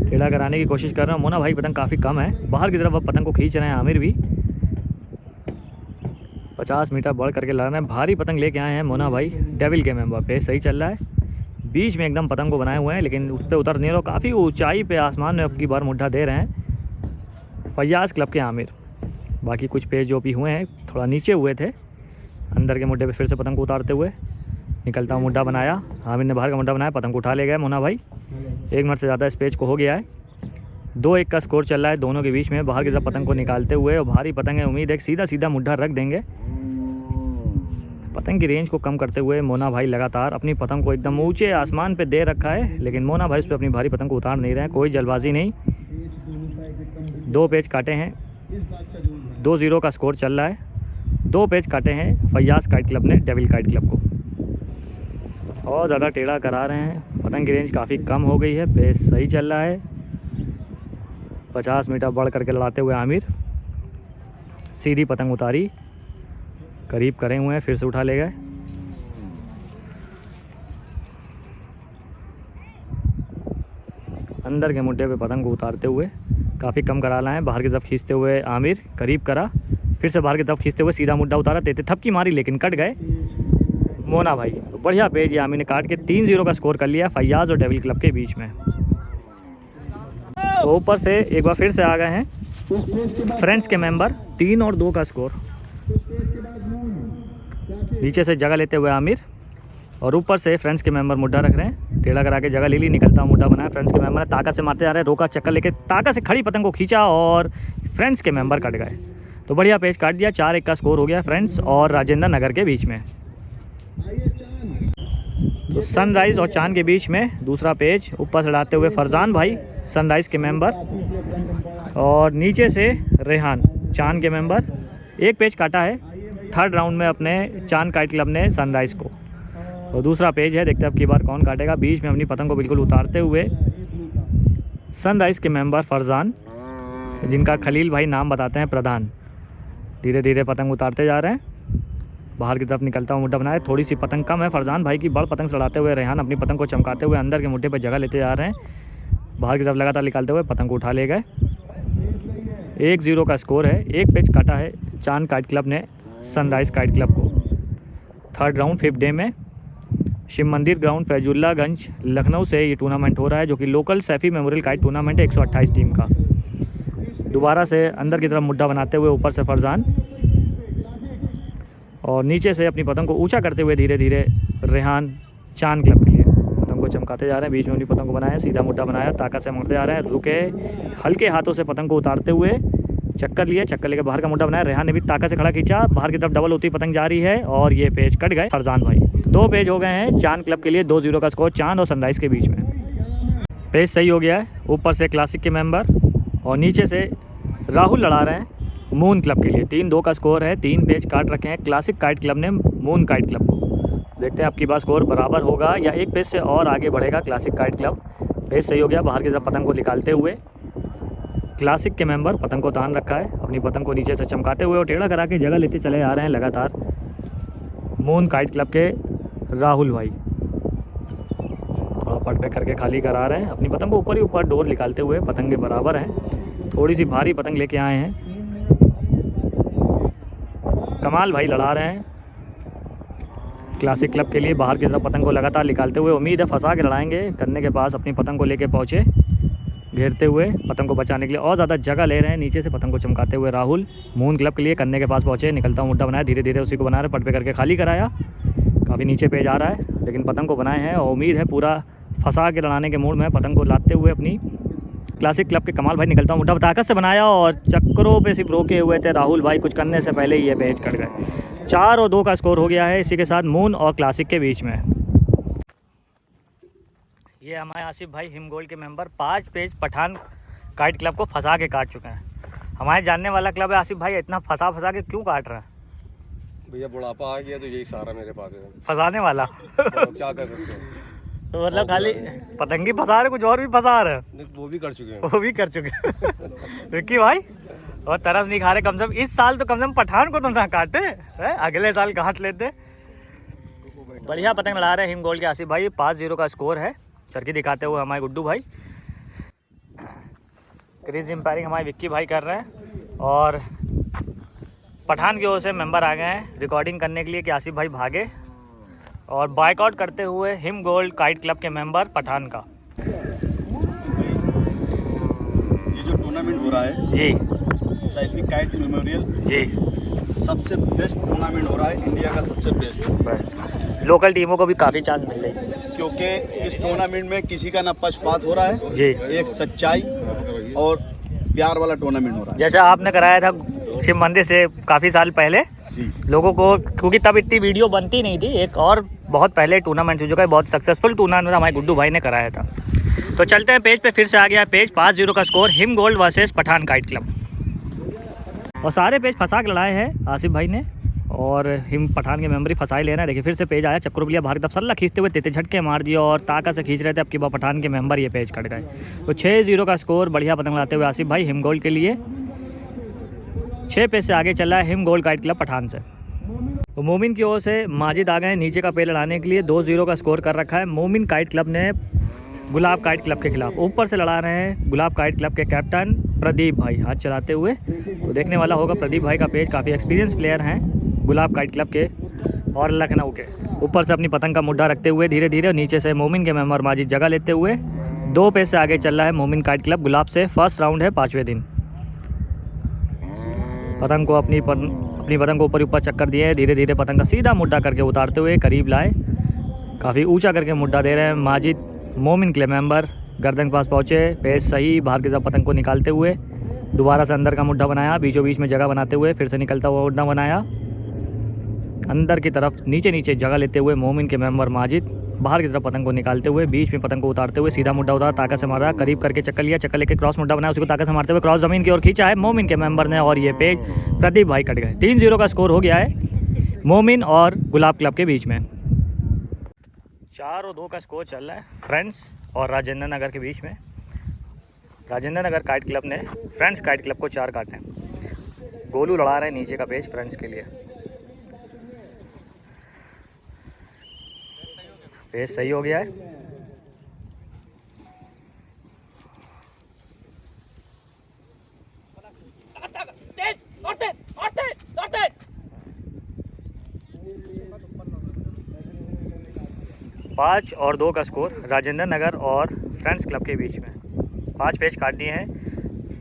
C: टेढ़ा कराने की कोशिश कर रहे हैं। मोना भाई पतंग काफ़ी कम है, बाहर की तरफ अब पतंग को खींच रहे हैं आमिर भी। 50 मीटर बढ़ करके लड़ रहे हैं। भारी पतंग लेके आए हैं मोना भाई डेविल के मेंबर पे, सही चल रहा है। बीच में एकदम पतंग को बनाए हुए हैं लेकिन उस पर उतर नहीं रहा। काफ़ी ऊंचाई पे आसमान में अब की बार मुड्ढा दे रहे हैं फैयाज क्लब के आमिर। बाकी कुछ पेज जो भी हुए हैं थोड़ा नीचे हुए थे। अंदर के मुड्ढे पे फिर से पतंग को उतारते हुए निकलता हुआ मुड्ढा बनाया, आमिर ने बाहर का मुड्ढा बनाया, पतंग को उठा ले गए मोना भाई। 1 मिनट से ज़्यादा इस पेज को हो गया है। 2-1 का स्कोर चल रहा है दोनों के बीच में। बाहर की तरफ पतंग को निकालते हुए और भारी पतंग है, उम्मीद है सीधा सीधा मुड्ढा रख देंगे। पतंग की रेंज को कम करते हुए मोना भाई लगातार अपनी पतंग को एकदम ऊंचे आसमान पे दे रखा है लेकिन मोना भाई उस पर अपनी भारी पतंग को उतार नहीं रहे हैं। कोई जल्दबाजी नहीं। 2 पेज काटे हैं, 2-0 का स्कोर चल रहा है। 2 पेज काटे हैं फैयाज काइट क्लब ने डेविल काइट क्लब को और ज़्यादा टेढ़ा करा रहे हैं। पतंग की रेंज काफ़ी कम हो गई है, पेज सही चल रहा है। 50 मीटर बढ़ करके लड़ाते हुए आमिर, सीधी पतंग उतारी, करीब करे हुए हैं, फिर से उठा ले गए। अंदर के मुड्ढे पे पतंग को उतारते हुए काफ़ी कम करा लाए हैं। बाहर की तरफ खींचते हुए आमिर करीब करा, फिर से बाहर की तरफ खींचते हुए सीधा मुड्ढा उतारा, तेते थपकी मारी लेकिन कट गए मोना भाई। तो बढ़िया पेज ये आमिर ने काट के 3-0 का स्कोर कर लिया फैयाज और डेविल क्लब के बीच में। तो ऊपर से एक बार फिर से आ गए हैं फ्रेंड्स के मेंबर, 3 और 2 का स्कोर। नीचे से जगह लेते हुए आमिर और ऊपर से फ्रेंड्स के मेंबर मुड्ढा रख रहे हैं। टेढ़ा करा के जगह ले ली, निकलता हुआ मुड्ढा बनाया। फ्रेंड्स के मेंबर ने ताकत से मारते जा रहे हैं, रोका, चक्कर लेके ताकत से खड़ी पतंग को खींचा और फ्रेंड्स के मेंबर कट गए। तो बढ़िया पेज काट दिया, 4-1 का स्कोर हो गया फ्रेंड्स और राजेंद्र नगर के बीच में। तो सनराइज़ और चांद के बीच में दूसरा पेज, ऊपर से लड़ाते हुए फरजान भाई सनराइज़ के मेंबर और नीचे से रेहान चांद के मेंबर। एक पेज काटा है 3rd राउंड में अपने चांद काइट क्लब ने सनराइज़ को। और दूसरा पेज है, देखते हैं अब की बार कौन काटेगा। बीच में अपनी पतंग को बिल्कुल उतारते हुए सनराइज़ के मेंबर फरजान, जिनका खलील भाई नाम बताते हैं प्रधान, धीरे धीरे पतंग उतारते जा रहे हैं। बाहर की तरफ निकलता हुआ मुड्ढा बनाया, थोड़ी सी पतंग कम है फरजान भाई की। बड़ पतंग चढ़ाते हुए रेहान अपनी पतंग को चमकाते हुए अंदर के मुड्ढे पर जगह लेते जा रहे हैं। बाहर की तरफ लगातार निकालते हुए पतंग को उठा ले गए। 1-0 का स्कोर है। एक पेज काटा है चांद काइट क्लब ने सनराइज़ काइट क्लब को। 3rd राउंड 5th डे में शिव मंदिर ग्राउंड फैजुल्लागंज लखनऊ से ये टूर्नामेंट हो रहा है, जो कि local Saifi memorial kite tournament है 128 टीम का। दोबारा से अंदर की तरफ मुड्ढा बनाते हुए ऊपर से फरजान और नीचे से अपनी पतंग को ऊंचा करते हुए धीरे धीरे रेहान चांद क्लब के लिए पतंग को चमकाते जा रहे हैं। बीच में अपनी पतंग को बनाया, सीधा मुड्ढा बनाया, ताकत से मारते जा रहे हैं। रुके, हल्के हाथों से पतंग को उतारते हुए चक्कर लिए, चक्कर लेकर बाहर का मुड्ढा बनाया। रेहान ने भी ताकत से खड़ा खींचा, बाहर की तरफ डबल होती पतंग जा रही है और ये पेज कट गए फरजान भाई। 2 पेज हो गए हैं चांद क्लब के लिए। 2-0 का स्कोर चांद और सनराइज़ के बीच में। पेज सही हो गया है। ऊपर से क्लासिक के मेंबर और नीचे से राहुल लड़ा रहे हैं मून क्लब के लिए। 3-2 का स्कोर है। 3 पेज काट रखे हैं क्लासिक काइट क्लब ने मून काइट क्लब को। देखते हैं आपकी बात स्कोर बराबर होगा या एक पेज से और आगे बढ़ेगा क्लासिक काइट क्लब। पेज सही हो गया। बाहर की तरफ पतंग को निकालते हुए क्लासिक के मेंबर पतंग को तान रखा है, अपनी पतंग को नीचे से चमकाते हुए और टेढ़ा करा के जगह लेते चले आ रहे हैं लगातार मून काइट क्लब के राहुल भाई। थोड़ा पट पे करके खाली करा रहे हैं, अपनी पतंग को ऊपर ही ऊपर डोर निकालते हुए। पतंग के बराबर हैं, थोड़ी सी भारी पतंग लेके आए हैं। कमाल भाई लड़ा रहे हैं क्लासिक क्लब के लिए। बाहर की तरफ पतंग को लगातार निकालते हुए, उम्मीद है फंसा के लड़ाएंगे। कन्ने के पास अपनी पतंग को लेके पहुँचे, घेरते हुए पतंग को बचाने के लिए और ज़्यादा जगह ले रहे हैं। नीचे से पतंग को चमकाते हुए राहुल मून क्लब के लिए कन्ने के पास पहुँचे, निकलता हुआ मुड्ढा बनाया, धीरे धीरे उसी को बना रहे, पट पे करके खाली कराया। काफ़ी नीचे पेज आ रहा है लेकिन पतंग को बनाए हैं और उम्मीद है पूरा फंसा के लड़ाने के मूड में पतंग को लाते हुए अपनी क्लासिक क्लब के कमाल भाई निकलता हुआ मुड्ढा ताकत से बनाया और चक्करों पे सिर्फ रोके हुए थे राहुल भाई। कुछ करने से पहले ही ये पेज कट गए। 4-2 का स्कोर हो गया है इसी के साथ मून और क्लासिक के बीच में। ये हमारे आसिफ भाई हिमगोल्ड के मेंबर 5 पेज पठान काइट क्लब को फंसा के काट चुके हैं। हमारे जानने वाला क्लब है आसिफ भाई, इतना फंसा के क्यों काट रहा है?
A: भैया बुढ़ापा आ गया तो यही सारा मेरे पास है,
C: फंसाने वाला।
A: तो क्या कर सकते हैं।
C: तो मतलब खाली पतंगी फंसा रहे, कुछ और भी फंसा रहे?
A: वो भी कर चुके हैं।
C: वो भी कर चुके हैं। विक्की भाई और तरस नहीं खा रहे। कम से कम इस साल तो कम से कम पठान को तुम ना काटे है, अगले साल काट लेते। बढ़िया पतंग लड़ा रहे हैं हिमगोल्ड के आसिफ भाई। 5-0 का स्कोर है। चरखी दिखाते हुए हमारे गुड्डू भाई, क्रीज एम्पायरिंग हमारे विक्की भाई कर रहे हैं और पठान की ओर से मेंबर आ गए हैं रिकॉर्डिंग करने के लिए कि आसिफ भाई भागे और बाइकआउट करते हुए हिमगोल्ड काइट क्लब के मेंबर पठान का।
A: ये जो टूर्नामेंट हो रहा है
C: जी
A: सैफी काइट मेमोरियल,
C: जी
A: सबसे बेस्ट टूर्नामेंट हो रहा है, इंडिया का सबसे बेस्ट।
C: लोकल टीमों को भी काफ़ी चांस मिल रही है
A: क्योंकि इस टूर्नामेंट में किसी का ना पक्षपात हो रहा है
C: जी।
A: एक सच्चाई और प्यार वाला टूर्नामेंट हो रहा है।
C: जैसा आपने कराया था शिव मंदिर से काफ़ी साल पहले लोगों को, क्योंकि तब इतनी वीडियो बनती नहीं थी। एक और बहुत पहले टूर्नामेंट हो चुका है, बहुत सक्सेसफुल टूर्नामेंट हमारे गुड्डू भाई ने कराया था। तो चलते हैं पेज पे, फिर से आ गया पेज। 5-0 का स्कोर हिमगोल्ड वर्सेस पठान काइट क्लब। और सारे पेज फंसा के लड़ाए हैं आसिफ भाई ने और हिम पठान के मेंबर ही फंसाई ले रहे हैं। देखिए फिर से पेज आया, चक्कर लिया, बाहर की तरफ सल्ला खींचते हुए तेते झटके मार दिया और ताकत से खींच रहे थे। अब की बार पठान के मेंबर ये पेज कट गए। तो 6-0 का स्कोर। बढ़िया पतंग लाते हुए आसिफ भाई हिमगोल्ड के लिए 6 पेज से आगे चल रहा है हिमगोल्ड काइट क्लब पठान से। तो मोमिन की ओर से माजिद आ गए नीचे का पेज लड़ाने के लिए। 2-0 का स्कोर कर रखा है मोमिन काइट क्लब ने गुलाब काइट क्लब के खिलाफ। ऊपर से लड़ा रहे हैं गुलाब काइट क्लब के कैप्टन प्रदीप भाई हाथ चलाते हुए। तो देखने वाला होगा प्रदीप भाई का पेज, काफ़ी एक्सपीरियंस प्लेयर हैं गुलाब काइट क्लब के और लखनऊ के। ऊपर से अपनी पतंग का मुड्ढा रखते हुए धीरे धीरे, नीचे से मोमिन के मेंबर माजिद जगह लेते हुए 2 पेज से आगे चल रहा है मोमिन काइट क्लब गुलाब से। फर्स्ट राउंड है 5वें दिन। पतंग को अपनी पतंग को ऊपर ऊपर चक्कर दिए, धीरे धीरे पतंग का सीधा मुड्डा करके उतारते हुए करीब लाए। काफ़ी ऊंचा करके मुड्डा दे रहे हैं माजिद मोमिन क्लब मेंबर। गर्दन के पास पहुँचे, पेज सही, बाहर की तरफ पतंग को निकालते हुए दोबारा से अंदर का मुड्डा बनाया, बीचों बीच में जगह बनाते हुए फिर से निकलता हुआ मुड्डा बनाया। अंदर की तरफ नीचे नीचे जगह लेते हुए मोमिन के मेंबर माजिद बाहर की तरफ पतंग को निकालते हुए बीच में पतंग को उतारते हुए सीधा मुड्डा उतारा, ताकत से मारा, करीब करके चक्कर लिया, चक्कर लेके क्रॉस मुड्डा बनाया, उसको ताकत से मारते हुए क्रॉस ज़मीन की ओर खींचा है मोमिन के मेंबर ने और ये पेज प्रदीप भाई कट गए। 3-0 का स्कोर हो गया है मोमिन और गुलाब क्लब के बीच में। 4-2 का स्कोर चल रहा है फ्रेंड्स और राजेंद्र नगर के बीच में। राजेंद्र नगर काइट क्लब ने फ्रेंड्स काइट क्लब को 4 काटे। गोलू लड़ा रहे हैं नीचे का पेज फ्रेंड्स के लिए। पेज सही हो गया है। पाँच और 2 का स्कोर राजेंद्र नगर और फ्रेंड्स क्लब के बीच में। 5 पेज काट दिए हैं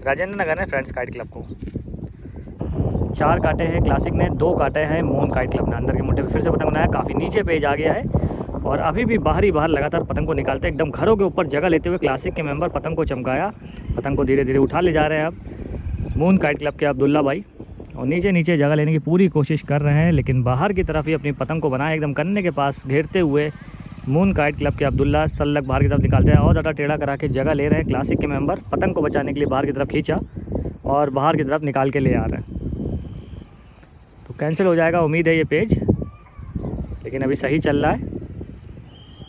C: राजेंद्र नगर ने फ्रेंड्स काइट क्लब को। 4 काटे हैं क्लासिक ने, 2 काटे हैं मून काइट क्लब ने। अंदर के मुड्डे पे फिर से पतंग बनाया, काफ़ी नीचे पेज आ गया है और अभी भी बाहर लगातार पतंग को निकालते एकदम घरों के ऊपर जगह लेते हुए क्लासिक के मेंबर पतंग को चमकाया। पतंग को धीरे धीरे उठा ले जा रहे हैं अब मून काइट क्लब के अब्दुल्ला भाई और नीचे नीचे जगह लेने की पूरी कोशिश कर रहे हैं, लेकिन बाहर की तरफ ही अपनी पतंग को बनाए एकदम कन्ने के पास घेरते हुए मून काइट क्लब के अब्दुल्ला सल्लक बाहर की तरफ निकालते हैं और ज़्यादा टेढ़ा करा के जगह ले रहे हैं। क्लासिक के मेंबर पतंग को बचाने के लिए बाहर की तरफ खींचा और बाहर की तरफ निकाल के ले आ रहे हैं, तो कैंसिल हो जाएगा उम्मीद है ये पेज, लेकिन अभी सही चल रहा है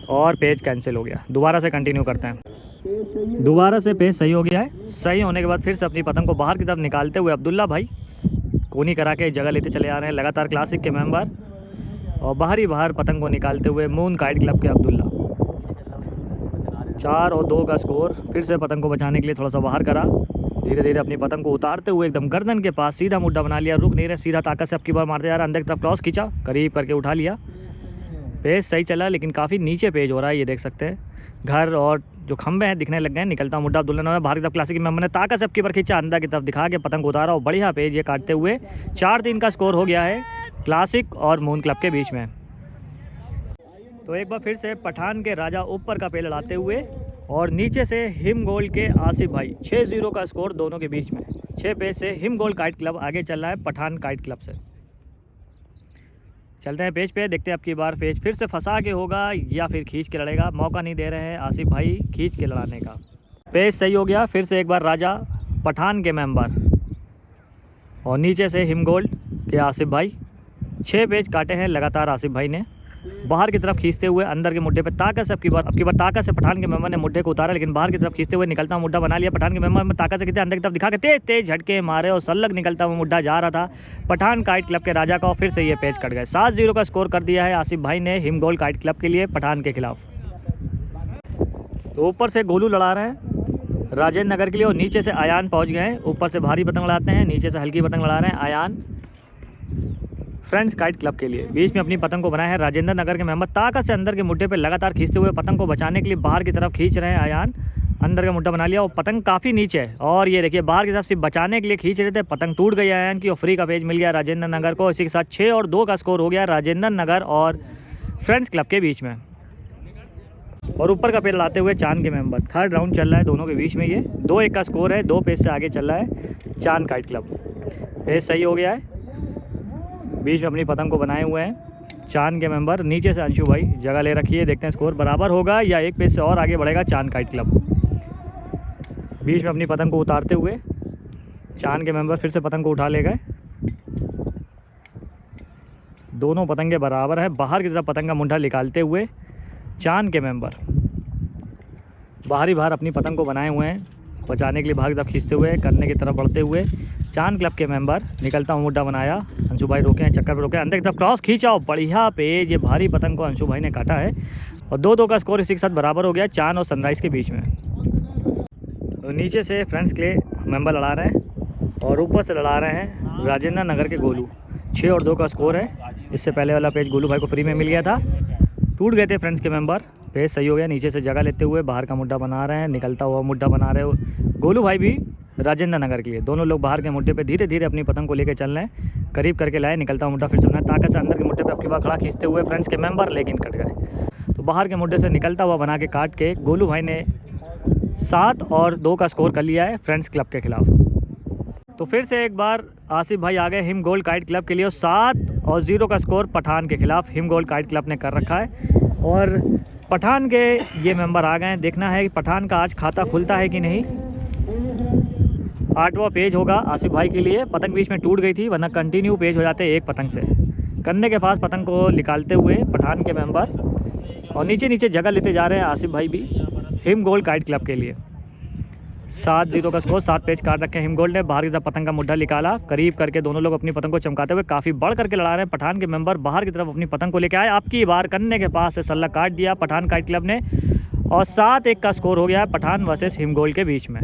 C: और पेज कैंसिल हो गया। दोबारा से कंटिन्यू करते हैं। दोबारा से पेज सही हो गया है। सही होने के बाद फिर से अपनी पतंग को बाहर की तरफ निकालते हुए अब्दुल्ला भाई कोनी करा के जगह लेते चले आ रहे हैं लगातार क्लासिक के मेंबर और बाहर पतंग को निकालते हुए मून काइट क्लब के अब्दुल्ला। 4 और 2 का स्कोर। फिर से पतंग को बचाने के लिए थोड़ा सा बाहर करा, धीरे धीरे अपनी पतंग को उतारते हुए एकदम गर्दन के पास सीधा मुड्डा बना लिया, रुक नहीं रहे, सीधा ताकत से अब की बार मारते जा रहा, अंदर की तरफ क्रॉस खींचा, करीब करके उठा लिया। पेज सही चला लेकिन काफ़ी नीचे पेज हो रहा है, ये देख सकते हैं। घर और जो खंबे हैं दिखने लग गए हैं। निकलता मुड्डा अब्दुल्ला ने बाहर की तरफ क्लासिक मेंबर ने ताकत से अब की बार खींचा, अंदर की तरफ दिखा के पतंग को उतारा और बढ़िया पेज ये काटते हुए 4-3 का स्कोर हो गया है क्लासिक और मून क्लब के बीच में। तो एक बार फिर से पठान के राजा ऊपर का पेज लड़ाते हुए और नीचे से हिम गोल्ड के आसिफ भाई। 6-0 का स्कोर दोनों के बीच में। 6 पेज से हिम गोल्ड काइट क्लब आगे चल रहा है पठान काइट क्लब से। चलते हैं पेज पे, देखते हैं अब की बार पेज फिर से फंसा के होगा या फिर खींच के लड़ेगा। मौका नहीं दे रहे हैं आसिफ भाई खींच के लड़ाने का। पेज सही हो गया। फिर से एक बार राजा पठान के मेंबर और नीचे से हिम गोल्ड के आसिफ भाई। 6 पेज काटे हैं लगातार आसिफ भाई ने। बाहर की तरफ खींचते हुए अंदर के मुड्डे पे ताकत से अब की बार ताकत से पठान के मेंबर ने मुड्डे को उतारा, लेकिन बाहर की तरफ खींचते हुए निकलता मुड्डा बना लिया। पठान के मेंबर में ताकत से खींचे, अंदर की तरफ दिखा के तेज तेज झटके मारे और सल्लग निकलता हुआ मुड्डा जा रहा था पठान काइट क्लब के राजा का और फिर से ये पेज कट गए। 7-0 का स्कोर कर दिया है आसिफ भाई ने हिम गोल्ड काइट क्लब के लिए पठान के खिलाफ। तो ऊपर से गोलू लड़ा रहे हैं राजेंद्र नगर के लिए और नीचे से आयान पहुँच गए हैं। ऊपर से भारी पतंग लड़ाते हैं, नीचे से हल्की पतंग लड़ा रहे हैं आयान फ्रेंड्स काइट क्लब के लिए। बीच में अपनी पतंग को बनाया है राजेंद्र नगर के मेंबर। ताकत से अंदर के मुड्डे पे लगातार खींचते हुए पतंग को बचाने के लिए बाहर की तरफ खींच रहे हैं आयान। अंदर का मुड्डा बना लिया और पतंग काफ़ी नीचे है और ये देखिए बाहर की तरफ सिर्फ बचाने के लिए खींच रहे थे, पतंग टूट गई आयान की और फ्री का पेज मिल गया राजेंद्र नगर को। इसी के साथ 6 और 2 का स्कोर हो गया राजेंद्र नगर और फ्रेंड्स क्लब के बीच में। और ऊपर का पेज लाते हुए चांद के मेंबर। 3rd राउंड चल रहा है दोनों के बीच में। ये 2-1 का स्कोर है। 2 पेज से आगे चल रहा है चांद काइट क्लब। पेज सही हो गया है। बीच में अपनी पतंग को बनाए हुए हैं चांद के मेंबर। नीचे से अंशु भाई जगह ले रखी है। देखते हैं स्कोर बराबर होगा या 1 पेज से और आगे बढ़ेगा चांद काइट क्लब। बीच में अपनी पतंग को उतारते हुए चांद के मेंबर फिर से पतंग को उठा ले गए। दोनों पतंगे बराबर है। बाहर की तरफ पतंग का मुंडा निकालते हुए चांद के मेंबर बाहर अपनी पतंग को बनाए हुए हैं, बचाने के लिए बाहर की तरफ खींचते हुए करने की तरफ बढ़ते हुए चांद क्लब के मेंबर निकलता हुआ मुड्डा बनाया। अंशु भाई रोके हैं, चक्कर पे रोके, अंदर की तरफ क्रॉस खींचा और बढ़िया पेज ये भारी पतंग को अंशु भाई ने काटा है और 2-2 का स्कोर इसी के साथ बराबर हो गया चांद और सनराइज़ के बीच में। तो नीचे से फ्रेंड्स के मेंबर लड़ा रहे हैं और ऊपर से लड़ा रहे हैं राजेंद्र नगर के गोलू। 6 और 2 का स्कोर है। इससे पहले वाला पेज गोलू भाई को फ्री में मिल गया था टूट गए थे फ्रेंड्स के मेंबर। पेज सही हो गया, नीचे से जगह लेते हुए बाहर का मुड्ढा बना रहे हैं, निकलता हुआ मुड्ढा बना रहे हो गोलू भाई भी राजेंद्र नगर के लिए। दोनों लोग बाहर के मुड्ढे पे धीरे धीरे अपनी पतंग को लेकर चल रहे हैं, करीब करके लाए, निकलता हुआ मुड्ढा फिर से बनाया, ताकत से अंदर के मुड्ढे पे आपकी बार खड़ा खींचते हुए फ्रेंड्स के मेंबर, लेकिन कट गए। तो बाहर के मुड्ढे से निकलता हुआ बना के काट के गोलू भाई ने 7 और 2 का स्कोर कर लिया है फ्रेंड्स क्लब के खिलाफ। तो फिर से एक बार आसिफ भाई आ गए हिम गोल्ड काइट क्लब के लिए, और 7 और 0 का स्कोर पठान के खिलाफ हिम गोल्ड काइट क्लब ने कर रखा है। और पठान के ये मेंबर आ गए हैं, देखना है कि पठान का आज खाता खुलता है कि नहीं। 8वां पेज होगा आसिफ भाई के लिए। पतंग बीच में टूट गई थी, वरना कंटिन्यू पेज हो जाते एक पतंग से। कंधे के पास पतंग को निकालते हुए पठान के मेंबर, और नीचे नीचे जगह लेते जा रहे हैं आसिफ भाई भी हिम गोल्ड काइट क्लब के लिए। 7-0 का स्कोर, 7 पेज काट रखे हैं हिम गोल्ड ने। बाहर की तरफ पतंग का मुड्ढा निकाला, करीब करके दोनों लोग अपनी पतंग को चमकाते हुए काफ़ी बढ़ करके लड़ा रहे हैं। पठान के मेंबर बाहर की तरफ अपनी पतंग को लेकर आए, आपकी बार कन्ने के पास से सल्ला काट दिया पठान काइट क्लब ने, और 7-1 का स्कोर हो गया है पठान वर्सेस हिम गोल्ड के बीच में।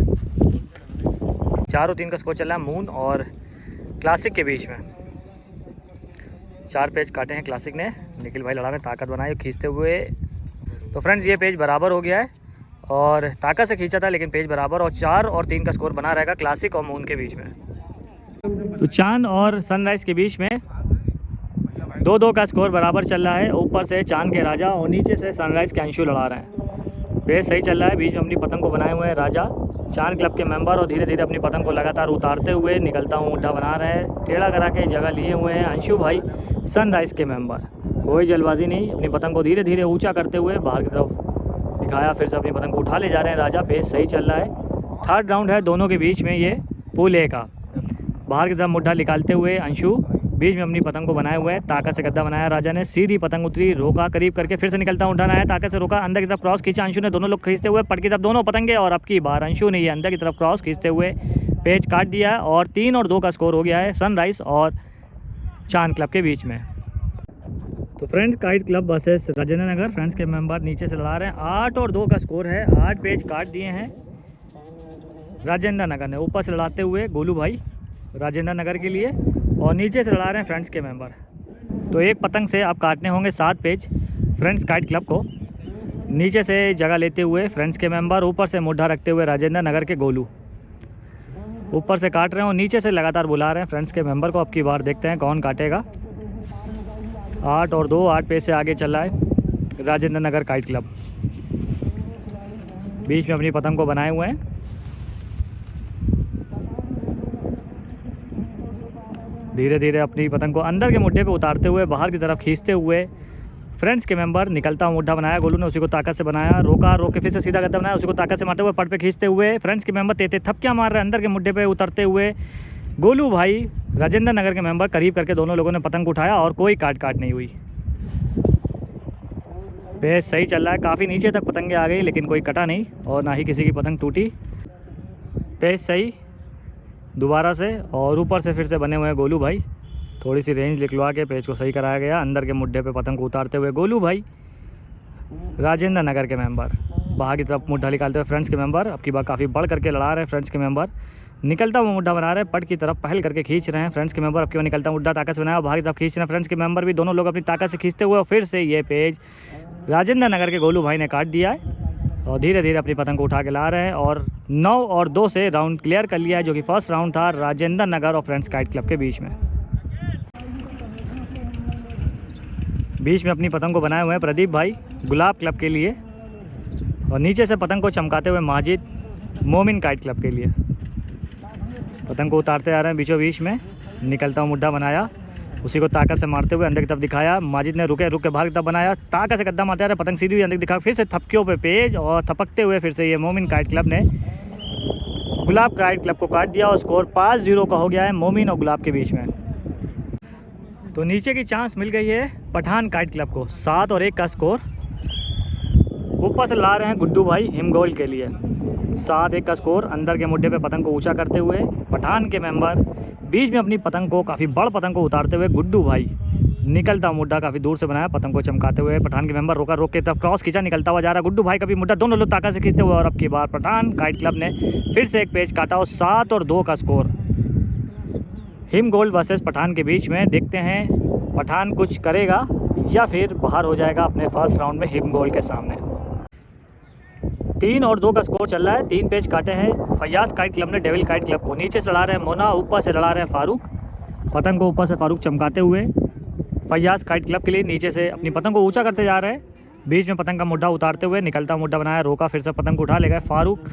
C: 4-3 का स्कोर चल रहा है मून और क्लासिक के बीच में। 4 पेज काटे हैं क्लासिक ने, निखिल भाई लड़ा में ताकत बनाई खींचते हुए। तो फ्रेंड्स ये पेज बराबर हो गया है, और ताकत से खींचा था लेकिन पेज बराबर, और 4 और 3 का स्कोर बना रहेगा क्लासिक और मून के बीच में। तो चांद और सनराइज़ के बीच में 2-2 का स्कोर बराबर चल रहा है। ऊपर से चांद के राजा और नीचे से सनराइज़ के अंशु लड़ा रहे हैं। पेज सही चल रहा है, बीच में अपनी पतंग को बनाए हुए हैं राजा चांद क्लब के मेंबर, और धीरे धीरे अपनी पतंग को लगातार उतारते हुए निकलता हुआ मुड्ढा बना रहे हैं। टेढ़ा करा के जगह लिए हुए हैं अंशु भाई सनराइज़ के मेंबर। कोई जल्दबाजी नहीं, अपनी पतंग को धीरे धीरे ऊँचा करते हुए बाहर की तरफ दिखाया, फिर से अपनी पतंग को उठा ले जा रहे हैं राजा। पेज सही चल रहा है। 3rd राउंड है दोनों के बीच में, ये पूल ए का। बाहर की तरफ मुड्ढा निकालते हुए अंशु बीच में अपनी पतंग को बनाए हुए हैं, ताकत से गद्दा बनाया राजा ने, सीधी पतंग उतरी, रोका करीब करके, फिर से निकलता उठाना है, ताकत से रोका, अंदर की तरफ क्रॉस खींचा अंशु ने, दोनों लोग खींचते हुए पट की तरफ दोनों पतंगे, और अब की बार अंशु ने ये अंदर की तरफ क्रॉस खींचते हुए पेज काट दिया, और 3 और 2 का स्कोर हो गया है सनराइज़ और चांद क्लब के बीच में। तो friends kite club versus Rajendra Nagar, friends के मेंबर नीचे से लड़ा रहे हैं। 8 और 2 का स्कोर है, 8 पेज काट दिए हैं राजेंद्र नगर ने। ऊपर से लड़ाते हुए गोलू भाई राजेंद्र नगर के लिए, और नीचे से लड़ा रहे हैं फ्रेंड्स के मेंबर। तो एक पतंग से आप काटने होंगे 7 पेज फ्रेंड्स काइट क्लब को। नीचे से जगह लेते हुए फ्रेंड्स के मेंबर, ऊपर से मुड्ढा रखते हुए राजेंद्र नगर के गोलू ऊपर से काट रहे हैं, और नीचे से लगातार बुला रहे हैं फ्रेंड्स के मेंबर को। अब की बार देखते हैं कौन काटेगा। 8 और 2, 8 पेज से आगे चल रहा है राजेंद्र नगर काइट क्लब। बीच में अपनी पतंग को बनाए हुए हैं, धीरे धीरे अपनी पतंग को अंदर के मुड्ढे पे उतारते हुए बाहर की तरफ खींचते हुए फ्रेंड्स के मेंबर, निकलता हुआ मुड्ढा बनाया गोलू ने, उसी को ताकत से बनाया, रोका, रोक के फिर से सीधा गद्दा बनाया, उसी को ताकत से मारते हुए पट पे खींचते हुए फ्रेंड्स के मेंबर तेते थपकियां मार रहे हैं अंदर के मुड्ढे पे उतरते हुए। गोलू भाई राजेंद्र नगर के मेंबर करीब करके दोनों लोगों ने पतंग उठाया, और कोई काट नहीं हुई। पेज सही चल रहा है, काफ़ी नीचे तक पतंगे आ गई लेकिन कोई कटा नहीं, और ना ही किसी की पतंग टूटी। पेज सही दोबारा से, और ऊपर से फिर से बने हुए हैं गोलू भाई। थोड़ी सी रेंज लिखवा के पेज को सही कराया गया। अंदर के मुड्ढे पे पतंग को उतारते हुए गोलू भाई राजेंद्र नगर के मेंबर, बाहर की तरफ मुड्ढा निकालते हुए फ्रेंड्स के मेंबर। अब की बार काफ़ी बढ़ करके लड़ा रहे हैं फ्रेंड्स के मेंबर, निकलता हुआ मुड्ढा बना रहे हैं, पट की तरफ पहल करके खींच रहे हैं फ्रेंड्स के मेंबर। अब की बार निकलता मुड्ढा ताकत से बनाया, बाहर की तरफ खींच रहे हैं फ्रेंड्स के मेंबर भी, दोनों लोग अपनी ताकत से खींचते हुए, और फिर से ये पेज राजेंद्र नगर के गोलू भाई ने काट दिया है, और धीरे धीरे अपनी पतंग को उठा के ला रहे हैं, और 9 और 2 से राउंड क्लियर कर लिया है, जो कि फर्स्ट राउंड था राजेंद्र नगर और फ्रेंड्स काइट क्लब के बीच में। बीच में अपनी पतंग को बनाए हुए हैं प्रदीप भाई गुलाब क्लब के लिए, और नीचे से पतंग को चमकाते हुए माजिद मोमिन काइट क्लब के लिए। पतंग को उतारते आ रहे हैं बीचों बीच में, निकलता हुआ मुड्ढा बनाया, उसी को ताकत से मारते हुए अंदर की तरफ दिखाया, माजिद ने रुक के बाहर की तरफ बनाया, ताकत से गद्दा मारते आ रहे, पतंग सीधी हुई अंदर दिखा, फिर से थपकियों पे पेज, और थपकते हुए फिर से ये मोमिन काइट क्लब ने गुलाब काइट क्लब को काट दिया, और स्कोर 5-0 का हो गया है मोमिन और गुलाब के बीच में। तो नीचे की चांस मिल गई है पठान काइट क्लब को, 7 और 1 का स्कोर। ऊपर से ला रहे हैं गुड्डू भाई हिमगोल के लिए, 7-1 का स्कोर। अंदर के मुड्ढे पे पतंग को ऊंचा करते हुए पठान के मेंबर, बीच में अपनी पतंग को, काफ़ी बड़ पतंग को उतारते हुए गुड्डू भाई, निकलता मुड्ढा काफ़ी दूर से बनाया, पतंग को चमकाते हुए पठान के मेंबर रोक के तरफ क्रॉस खींचा, निकलता हुआ जा रहा गुड्डू भाई का भी मुड्ढा, दोनों लोग ताकत से खींचते हुए, और अब की बार पठान काइट क्लब ने फिर से एक पेज काटा, और 7 और 2 का score Him Gold versus Pathan के बीच में। देखते हैं पठान कुछ करेगा या फिर बाहर हो जाएगा अपने फर्स्ट राउंड में हिम गोल्ड के सामने। 3 और 2 का स्कोर चल रहा है। 3 पेज काटे हैं फैयाज काइट क्लब ने डेविल काइट क्लब को। नीचे से लड़ा रहे हैं मोना, ऊपर से लड़ा रहे हैं फारूक। पतंग को ऊपर से फारूक चमकाते हुए फैयाज काइट क्लब के लिए नीचे से अपनी पतंग को ऊंचा करते जा रहे हैं। बीच में पतंग का मुड्ढा उतारते हुए निकलता मुड्ढा बनाया, रोका, फिर से पतंग को उठा ले गए फारूक।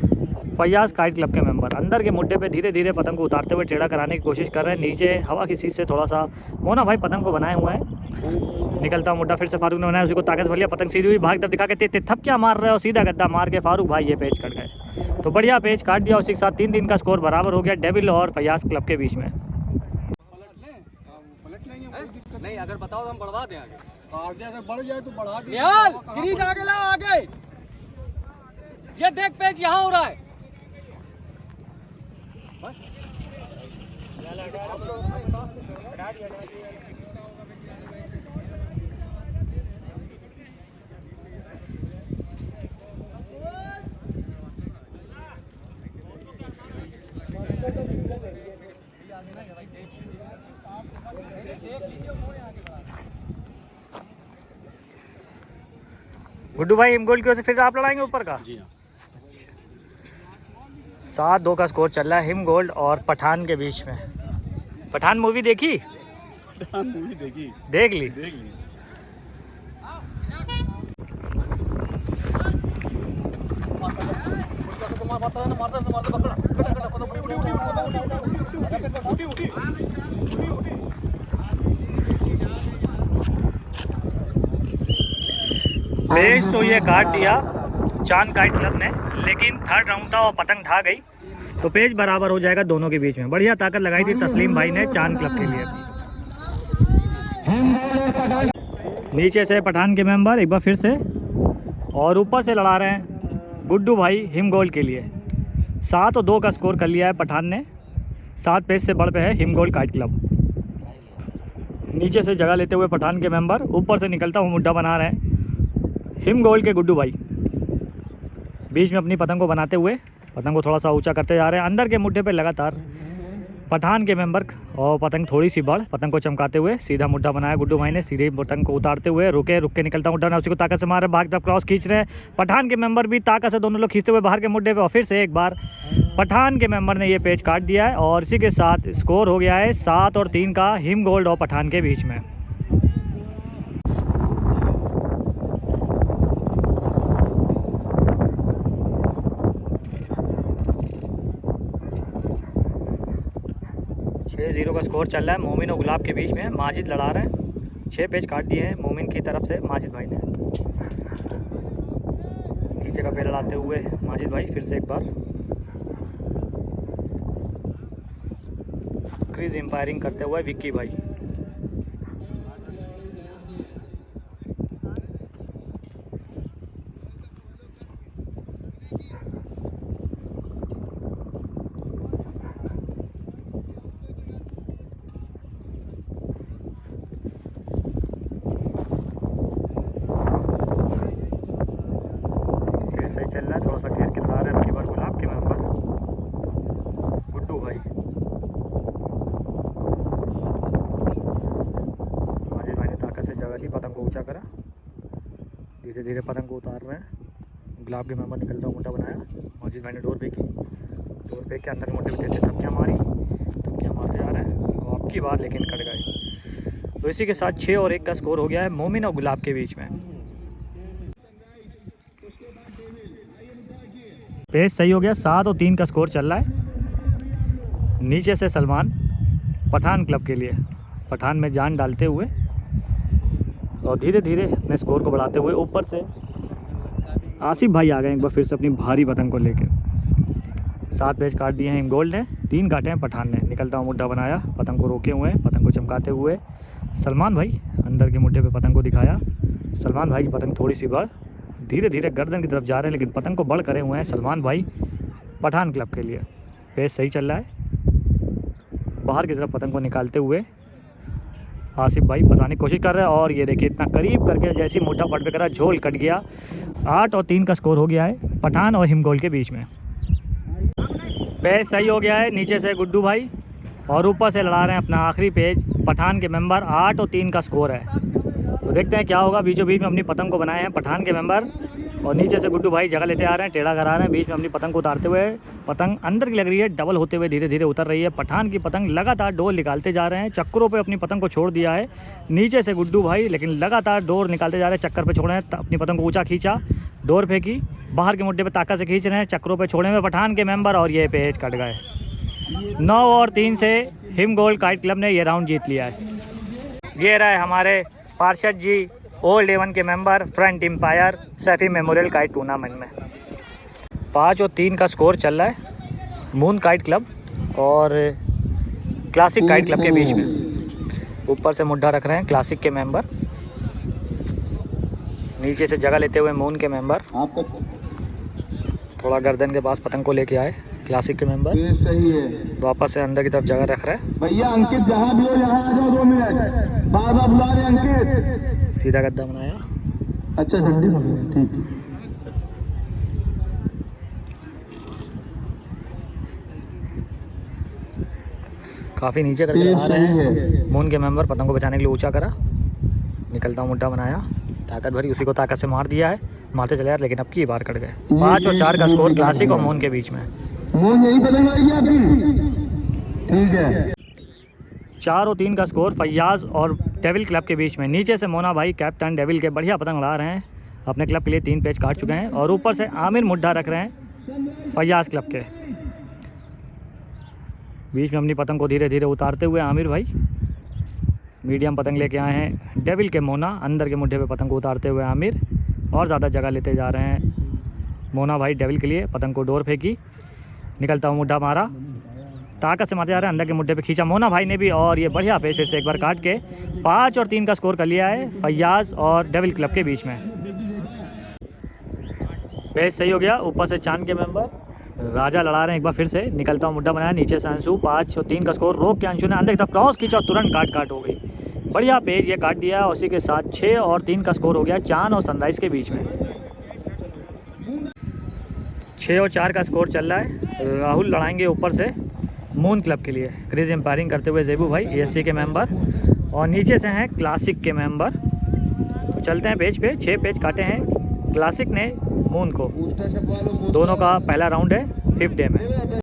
C: फैयाज काइट क्लब के मेंबर अंदर के मुड्ढे पे धीरे धीरे पतंग को उतारते हुए टेढ़ा कराने की कोशिश कर रहे हैं। नीचे हवा की सीट से थोड़ा सा मोना भाई पतंग को बनाए हुए हैं। निकलता मुड्ढा फिर से फारूक ने बनाया, उसी को ताकत से भर लिया। पतंग सीधी हुई, भाग दिखा के थप क्या मार रहे हो, सीधा गद्दा मार के फारूक भाई ये पेज कट गए। तो बढ़िया पेज काट दिया। उसी के साथ 3-3 का स्कोर बराबर हो गया डेविल और फैयाज क्लब के बीच में।
E: नहीं, अगर बताओ तो हम बढ़वा दें आगे अगर बढ़ जाए तो बढ़ा दें।
F: यार क्रीज आगे ला, आगे ये देख पेज यहाँ हो रहा है।
C: गुड्डू भाई हिम गोल्ड की वजह से फिर से आप लड़ाएंगे ऊपर का?
E: जी हाँ।
C: 7-2 का स्कोर चल रहा है हिम गोल्ड और पठान के बीच में। पठान मूवी देखी?
E: मूवी देखी,
C: देख ली।
E: देख ली।
C: पेज तो ये काट दिया चांद काइट क्लब ने, लेकिन थर्ड राउंड था और पतंग ढा गई तो पेज बराबर हो जाएगा दोनों के बीच में। बढ़िया ताकत लगाई थी तस्लीम भाई ने चांद क्लब के लिए। नीचे से पठान के मेंबर एक बार फिर से और ऊपर से लड़ा रहे हैं गुड्डू भाई हिम गोल्ड के लिए। 7-2 का स्कोर कर लिया है पठान ने। 7 पेज से बढ़ पे है हिम गोल्ड काइट क्लब। नीचे से जगह लेते हुए पठान के मेंबर, ऊपर से निकलता हुआ मुड्ढा बना रहे हैं हिम गोल्ड के गुड्डू भाई। बीच में अपनी पतंग को बनाते हुए पतंग को थोड़ा सा ऊंचा करते जा रहे हैं। अंदर के मुड्ढे पे लगातार पठान के मेंबर और पतंग थोड़ी सी बढ़, पतंग को चमकाते हुए सीधा मुड्ढा बनाया गुड्डू भाई ने। सीधे पतंग को उतारते हुए रुक के निकलता मुड्ढा, उसी को ताकत से मार रहे, भाग तरफ क्रॉस खींच रहे हैं। पठान के मेंबर भी ताकत से दोनों लोग खींचते हुए बाहर के मुड्ढे पे और फिर से एक बार पठान के मेंबर ने ये पेज काट दिया है और इसी के साथ स्कोर हो गया है 7-3 का हिम गोल्ड और पठान के बीच में। छः 0 का स्कोर चल रहा है मोमिन और गुलाब के बीच में। माजिद लड़ा रहे हैं। 6 पेज काट दिए हैं मोमिन की तरफ से माजिद भाई ने। नीचे का पेड़ लड़ाते हुए माजिद भाई फिर से एक बार क्रीज एम्पायरिंग करते हुए विक्की भाई। सही चल रहा है, थोड़ा सा घेर के लड़ा रहे हैं बार गुलाब के मेंबर गुड्डू भाई। माजिद भाई ने ताकत से जगह ली, पतंग को ऊंचा करा, धीरे धीरे पतंग को उतार रहे हैं। गुलाब के मेंबर निकलता हुआ मुड्ढा बनाया। माजिद भाई ने डोर फेंकी, डोर फेंक के अंदर मुड्ढे में थपकियाँ मारी, थपकियाँ मारते जा रहे हैं और आपकी बात लेकिन कट गए। तो इसी के साथ 6 और 1 का स्कोर हो गया है मोमिन और गुलाब के बीच में। पेज सही हो गया। 7-3 का स्कोर चल रहा है। नीचे से सलमान पठान क्लब के लिए पठान में जान डालते हुए और धीरे धीरे अपने स्कोर को बढ़ाते हुए ऊपर से आसिफ भाई आ गए एक बार फिर से अपनी भारी पतंग को लेकर। 7 पेज काट दिए हैं हिम गोल्ड ने, 3 काटे हैं पठान ने। निकलता हुआ मुड्ढा बनाया, पतंग को रोके हुए हैं, पतंग को चमकाते हुए सलमान भाई अंदर के मुड्ढे पे पतंग को दिखाया। सलमान भाई की पतंग थोड़ी सी बढ़, धीरे धीरे गर्दन की तरफ जा रहे हैं, लेकिन पतंग को बड़ करे हुए हैं सलमान भाई पठान क्लब के लिए। पेज सही चल रहा है। बाहर की तरफ पतंग को निकालते हुए आसिफ भाई फंसाने की कोशिश कर रहे हैं और ये देखिए इतना करीब करके जैसे मुड्ढा पट पे करा झोल कट गया। 8-3 का स्कोर हो गया है पठान और हिम गोल्ड के बीच में। पेज सही हो गया है। नीचे से गुड्डू भाई और ऊपर से लड़ा रहे हैं अपना आखिरी पेज पठान के मेंबर। 8-3 का स्कोर है। तो देखते हैं क्या होगा। बीचों बीच में अपनी पतंग को बनाए हैं पठान के मेंबर और नीचे से गुड्डू भाई जगह लेते आ रहे हैं, टेढ़ा करा रहे हैं। बीच में अपनी पतंग को उतारते हुए पतंग अंदर की लग रही है, डबल होते हुए धीरे धीरे उतर रही है। पठान की पतंग लगातार डोर निकालते जा रहे हैं, चक्करों पे अपनी पतंग को छोड़ दिया है नीचे से गुड्डू भाई, लेकिन लगातार डोर निकालते जा रहे हैं। चक्कर पे छोड़े हैं, अपनी पतंग को ऊँचा खींचा, डोर फेंकी, बाहर के मुड्डे पे ताकत से खींच रहे हैं, चक्करों पे छोड़े हुए पठान के मेंबर और ये पेज कट गए। 9 और 3 से हिम गोल्ड काइट क्लब ने ये राउंड जीत लिया है। ये रहा है हमारे पार्षद जी ओल्ड एवन के member front umpire Saifi memorial kite tournament में। 5 और 3 का स्कोर चल रहा है मून काइट क्लब और क्लासिक काइट क्लब के बीच में। ऊपर से मुड्ढा रख रहे हैं क्लासिक के मेंबर, नीचे से जगह लेते हुए मून के मेंबर, थोड़ा गर्दन के पास पतंग को लेके आए क्लासिक के मेंबर,
G: सही है।
C: वापस से अंदर की तरफ जगह रख रहे हैं।
G: भैया अंकित जहाँ भी हो यहाँ आ जाओ, 2 मिनट बाबा बुला रहे अंकित।
C: सीधा गद्दा बनाया।
G: अच्छा जल्दी ठीक है।
C: काफ़ी नीचे करके आ रहे हैं मून के मेंबर, पतंग को बचाने के लिए ऊंचा करा, निकलता मुड्ढा बनाया, ताकत भरी, उसी को ताकत से मार दिया है, मारते चले यार, लेकिन अब की बार कट गए। 5 और 4 का स्कोर क्लासिक और मून के बीच में।
G: मून यही पतंग आएगी आपकी, ठीक है।
C: 4 और 3 का स्कोर फैयाज और डेविल क्लब के बीच में। नीचे से मोना भाई कैप्टन डेविल के बढ़िया पतंग उड़ा रहे हैं, अपने क्लब के लिए 3 पेज काट चुके हैं और ऊपर से आमिर मुड्ढा रख रहे हैं फैयाज क्लब के। बीच में अपनी पतंग को धीरे धीरे उतारते हुए आमिर भाई मीडियम पतंग लेके आए हैं डेविल के मोना, अंदर के मुड्ढे पे पतंग को उतारते हुए आमिर और ज़्यादा जगह लेते जा रहे हैं मोना भाई डेविल के लिए। पतंग को डोर फेंकी, निकलता हुआ मुड्ढा मारा, ताकत से मारते जा रहे हैं, अंदर के मुड्ढे पे खींचा मोना भाई ने भी और ये बढ़िया पेज फिर से एक बार काट के 5 और 3 का स्कोर कर लिया है फैयाज और डेविल क्लब के बीच में। पेज सही हो गया। ऊपर से चांद के मेंबर राजा लड़ा रहे हैं एक बार फिर से, निकलता हुआ मुड्ढा बनाया, नीचे से अंशु। 5 और 3 का स्कोर रोक के अंशु ने अंदर की तरफ क्रॉस खींचा, तुरंत काट हो गई, बढ़िया पेज ये काट दिया। उसी के साथ 6 और 3 का स्कोर हो गया चांद और सनराइज के बीच में। 6 और 4 का स्कोर चल रहा है। राहुल लड़ाएंगे ऊपर से मून क्लब के लिए, क्रिज एम्पायरिंग करते हुए जेबू भाई एएससी के मेंबर और नीचे से हैं क्लासिक के मेंबर। तो चलते हैं पेज पे। 6 पेज काटे हैं क्लासिक ने मून को। दोनों का पहला राउंड है 5th डे में।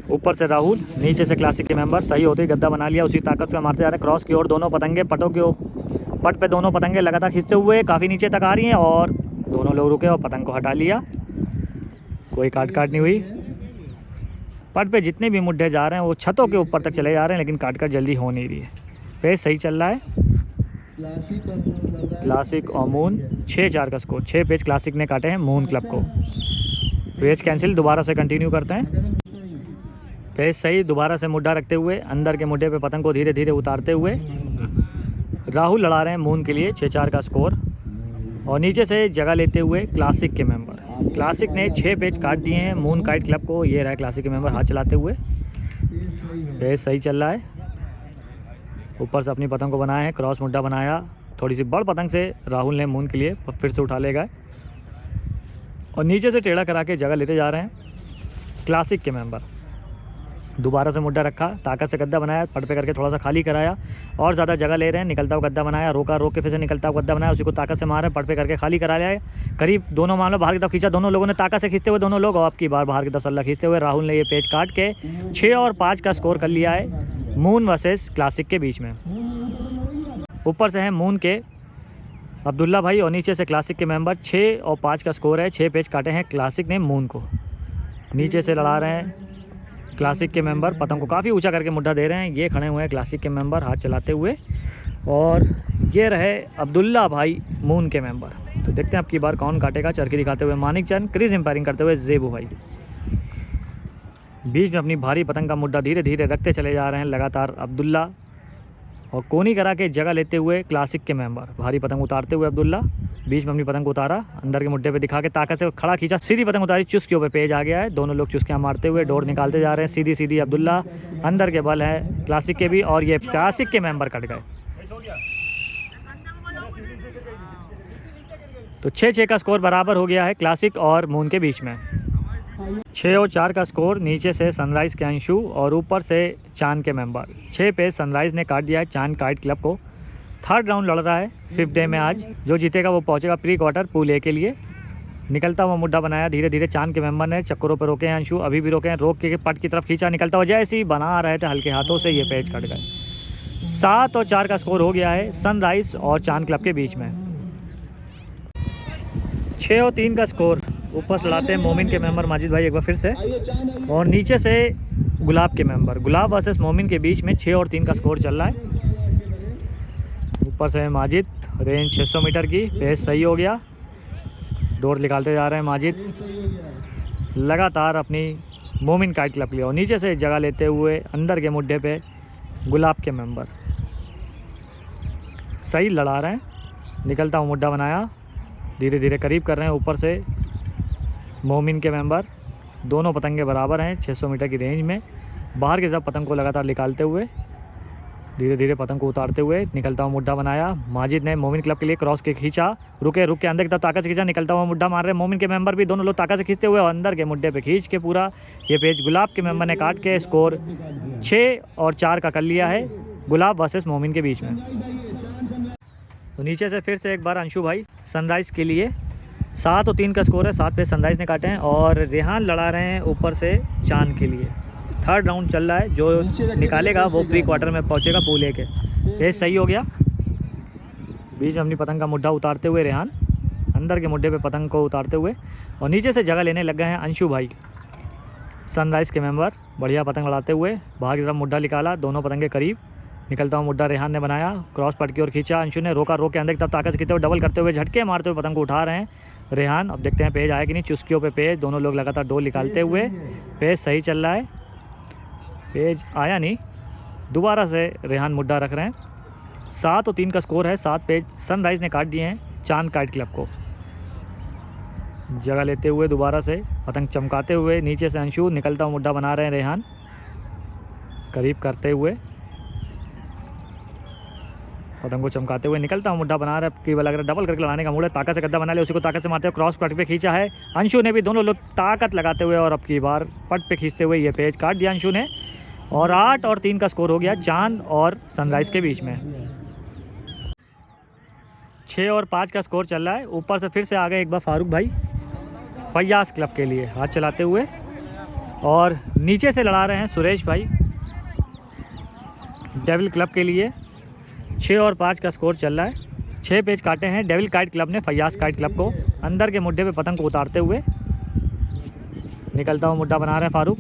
C: ऊपर से राहुल, नीचे से क्लासिक के मेंबर, सही होते ही गद्दा बना लिया, उसी ताकत से मारते जा रहे हैं क्रॉस की ओर। दोनों पतंगे पटों के पट पे दोनों पतंगे लगातार खींचते हुए काफ़ी नीचे तक आ रही हैं और दोनों लोग रुके और पतंग को हटा लिया, कोई काट नहीं हुई। पट पे जितने भी मुड्ढे जा रहे हैं वो छतों के ऊपर तक चले जा रहे हैं, लेकिन काट जल्दी हो नहीं रही है। पेज सही चल रहा है क्लासिक और मून। 6-4 का स्कोर, 6 पेज क्लासिक ने काटे हैं मून क्लब को। पेज कैंसिल, दोबारा से कंटिन्यू करते हैं। पेज सही, दोबारा से मुड्ढा रखते हुए अंदर के मुड्ढे पे पतंग को धीरे धीरे उतारते हुए राहुल लड़ा रहे हैं मून के लिए। 6-4 का स्कोर और नीचे से जगह लेते हुए क्लासिक के मेंबर। क्लासिक ने 6 पेज काट दिए हैं मून काइट क्लब को। ये रहा क्लासिक के मेंबर हाथ चलाते हुए। पेज सही चल रहा है। ऊपर से अपनी पतंग को बनाया है, क्रॉस मुड्ढा बनाया, थोड़ी सी बड़ पतंग से राहुल ने मून के लिए फिर से उठा ले गए और नीचे से टेढ़ा करा के जगह लेते जा रहे हैं क्लासिक के मेंबर। दोबारा से मुड्ढा रखा, ताकत से गद्दा बनाया, पट पे करके थोड़ा सा खाली कराया और ज़्यादा जगह ले रहे हैं। निकलता हुआ गद्दा बनाया, रोक के फिर से निकलता हुआ गद्दा बनाया, उसी को ताकत से मारा, पट पे करके खाली करा लिया। करीब दोनों मामलों बाहर की तरफ खींचा, दोनों लोगों ने ताकत से खींचते हुए दोनों लोग, और आपकी बार बाहर की तरफ सल्ला खींचते हुए राहुल ने ये पेज काट के 6 और 5 का स्कोर कर लिया है मून वर्सेस क्लासिक के बीच में। ऊपर से है मून के अब्दुल्ला भाई और नीचे से क्लासिक के मेंबर। 6 और 5 का स्कोर है। 6 पेज काटे हैं क्लासिक ने मून को। नीचे से लड़ा रहे हैं क्लासिक के मेंबर, पतंग को काफ़ी ऊंचा करके मुड्ढा दे रहे हैं। ये खड़े हुए हैं क्लासिक के मेंबर हाथ चलाते हुए और ये रहे अब्दुल्ला भाई मून के मेंबर। तो देखते हैं अब की बार कौन काटेगा। चरखी दिखाते हुए मानिक चंद, क्रिज एम्पायरिंग करते हुए जेबू भाई। बीच में अपनी भारी पतंग का मुड्ढा धीरे धीरे रखते चले जा रहे हैं लगातार अब्दुल्ला और कोनी करा के जगह लेते हुए क्लासिक के मेंबर। भारी पतंग उतारते हुए अब्दुल्ला, बीच में अपनी पतंग को उतारा, अंदर के मुड्ढे पे दिखा के ताकत से खड़ा खींचा, सीधी पतंग उतारी, चुस्कियों पे पेज आ गया है। दोनों लोग चुस्कियाँ मारते हुए डोर निकालते जा रहे हैं। सीधी सीधी अब्दुल्ला, अंदर के बल है क्लासिक के भी और ये क्लासिक के मेंबर कट गए। तो 6-6 का स्कोर बराबर हो गया है क्लासिक और मून के बीच में। 6 और 4 का स्कोर। नीचे से सनराइज़ के अंशु और ऊपर से चांद के मेंबर। 6 पे सनराइज़ ने काट दिया है चांद काइट क्लब को। थर्ड राउंड लड़ रहा है 5th डे में आज। जो जीतेगा वो पहुंचेगा प्री क्वार्टर पूल ए के लिए। निकलता हुआ मुड्ढा बनाया धीरे धीरे। चांद के मेंबर ने चक्करों पर रोके हैं अंशु, अभी भी रोके हैं। रोक के पट की तरफ खींचा, निकलता हुआ जैसे ही बना रहे थे हल्के हाथों से ये पेज कट गए। 7 और 4 का स्कोर हो गया है सनराइज और चांद क्लब के बीच में। 6 और 3 का स्कोर। ऊपर से लड़ाते हैं मोमिन के मेंबर माजिद भाई एक बार फिर से, और नीचे से गुलाब के मेंबर। गुलाब वर्सेस मोमिन के बीच में 6 और 3 का स्कोर चल रहा है। ऊपर से माजिद, रेंज 600 मीटर की, पेस सही हो गया। डोर निकालते जा रहे हैं माजिद लगातार अपनी मोमिन काइट क्लब के लिए। और नीचे से जगह लेते हुए अंदर के मुड्ढे पे गुलाब के मेंबर सही लड़ा रहे हैं। निकलता हुआ मुड्ढा बनाया, धीरे धीरे करीब कर रहे हैं। ऊपर से मोमिन के मेंबर, दोनों पतंगे बराबर हैं 600 मीटर की रेंज में। बाहर की तरफ पतंग को लगातार निकालते हुए, धीरे धीरे पतंग को उतारते हुए निकलता हुआ मुड्ढा बनाया। माजिद ने मोमिन क्लब के लिए क्रॉस के खींचा, रुक के अंदर की तरफ ताकत से खींचा, निकलता हुआ मुड्ढा मार रहे हैं मोमिन के मेंबर भी। दोनों लोग ताकत से खींचते हुए और अंदर के मुड्ढे पे खींच के पूरा ये पेज गुलाब के मेंबर ने काट के स्कोर 6 और 4 का कर लिया है गुलाब वर्सेस मोमिन के बीच में। तो नीचे से फिर से एक बार अंशु भाई सनराइज़ के लिए। 7 और 3 का स्कोर है, 7 पेज सनराइज़ ने काटे हैं। और रेहान लड़ा रहे हैं ऊपर से चांद के लिए। थर्ड राउंड चल रहा है, जो निकालेगा वो प्री क्वार्टर में पहुंचेगा पूल ए के। पेज सही हो गया। बीच में अपनी पतंग का मुड्ढा उतारते हुए रेहान, अंदर के मुड्ढे पे पतंग को उतारते हुए, और नीचे से जगह लेने लग गए हैं अंशु भाई सनराइज़ के मेंबर। बढ़िया पतंग लड़ाते हुए बाहर की तरफ मुड्ढा निकाला, दोनों पतंगे करीब। निकलता हुआ मुड्ढा रेहान ने बनाया, क्रॉस पट की ओर खींचा। अंशु ने रोका, रोक के अंदर की तरफ ताकत से खींचते हुए डबल करते हुए झटके मारते हुए पतंग को उठा रहे हैं रेहान। अब देखते हैं पेज आया कि नहीं। चुस्कियों पे पेज, दोनों लोग लगातार डोल निकालते हुए। पेज सही चल रहा है, पेज आया नहीं। दोबारा से रेहान मुड्ढा रख रहे हैं। 7 और 3 का स्कोर है। 7 पेज सनराइज़ ने काट दिए हैं चांद काइट क्लब को। जगह लेते हुए दोबारा से पतंग चमकाते हुए नीचे से अंशु, निकलता हुआ मुड्ढा बना रहे हैं रेहान, करीब करते हुए पतंग को चमकाते हुए निकलता हुआ मुड्ढा बना रहे हैं। केवल अगर डबल करके लगाने का मूड है, ताकत से गद्दा बना ले, उसी को ताकत से मारते हुए क्रॉस पट पे खींचा है अंशु ने भी। दोनों लोग ताकत लगाते हुए और अब की बार पट पे खींचते हुए ये पेज काट दिया अंशु ने। और 8 और 3 का स्कोर हो गया चांद और सनराइज़ के बीच में। 6 और 5 का स्कोर चल रहा है। ऊपर से फिर से आ गए एक बार फारूक भाई फैयाज क्लब के लिए हाथ चलाते हुए, और नीचे से लड़ा रहे हैं सुरेश भाई डेविल क्लब के लिए। 6 और 5 का स्कोर चल रहा है। 6 पेज काटे हैं डेविल काइट क्लब ने फैयाज काइट क्लब को। अंदर के मुड्ढे पे पतंग को उतारते हुए निकलता हुआ मुड्ढा बना रहे हैं फारूक,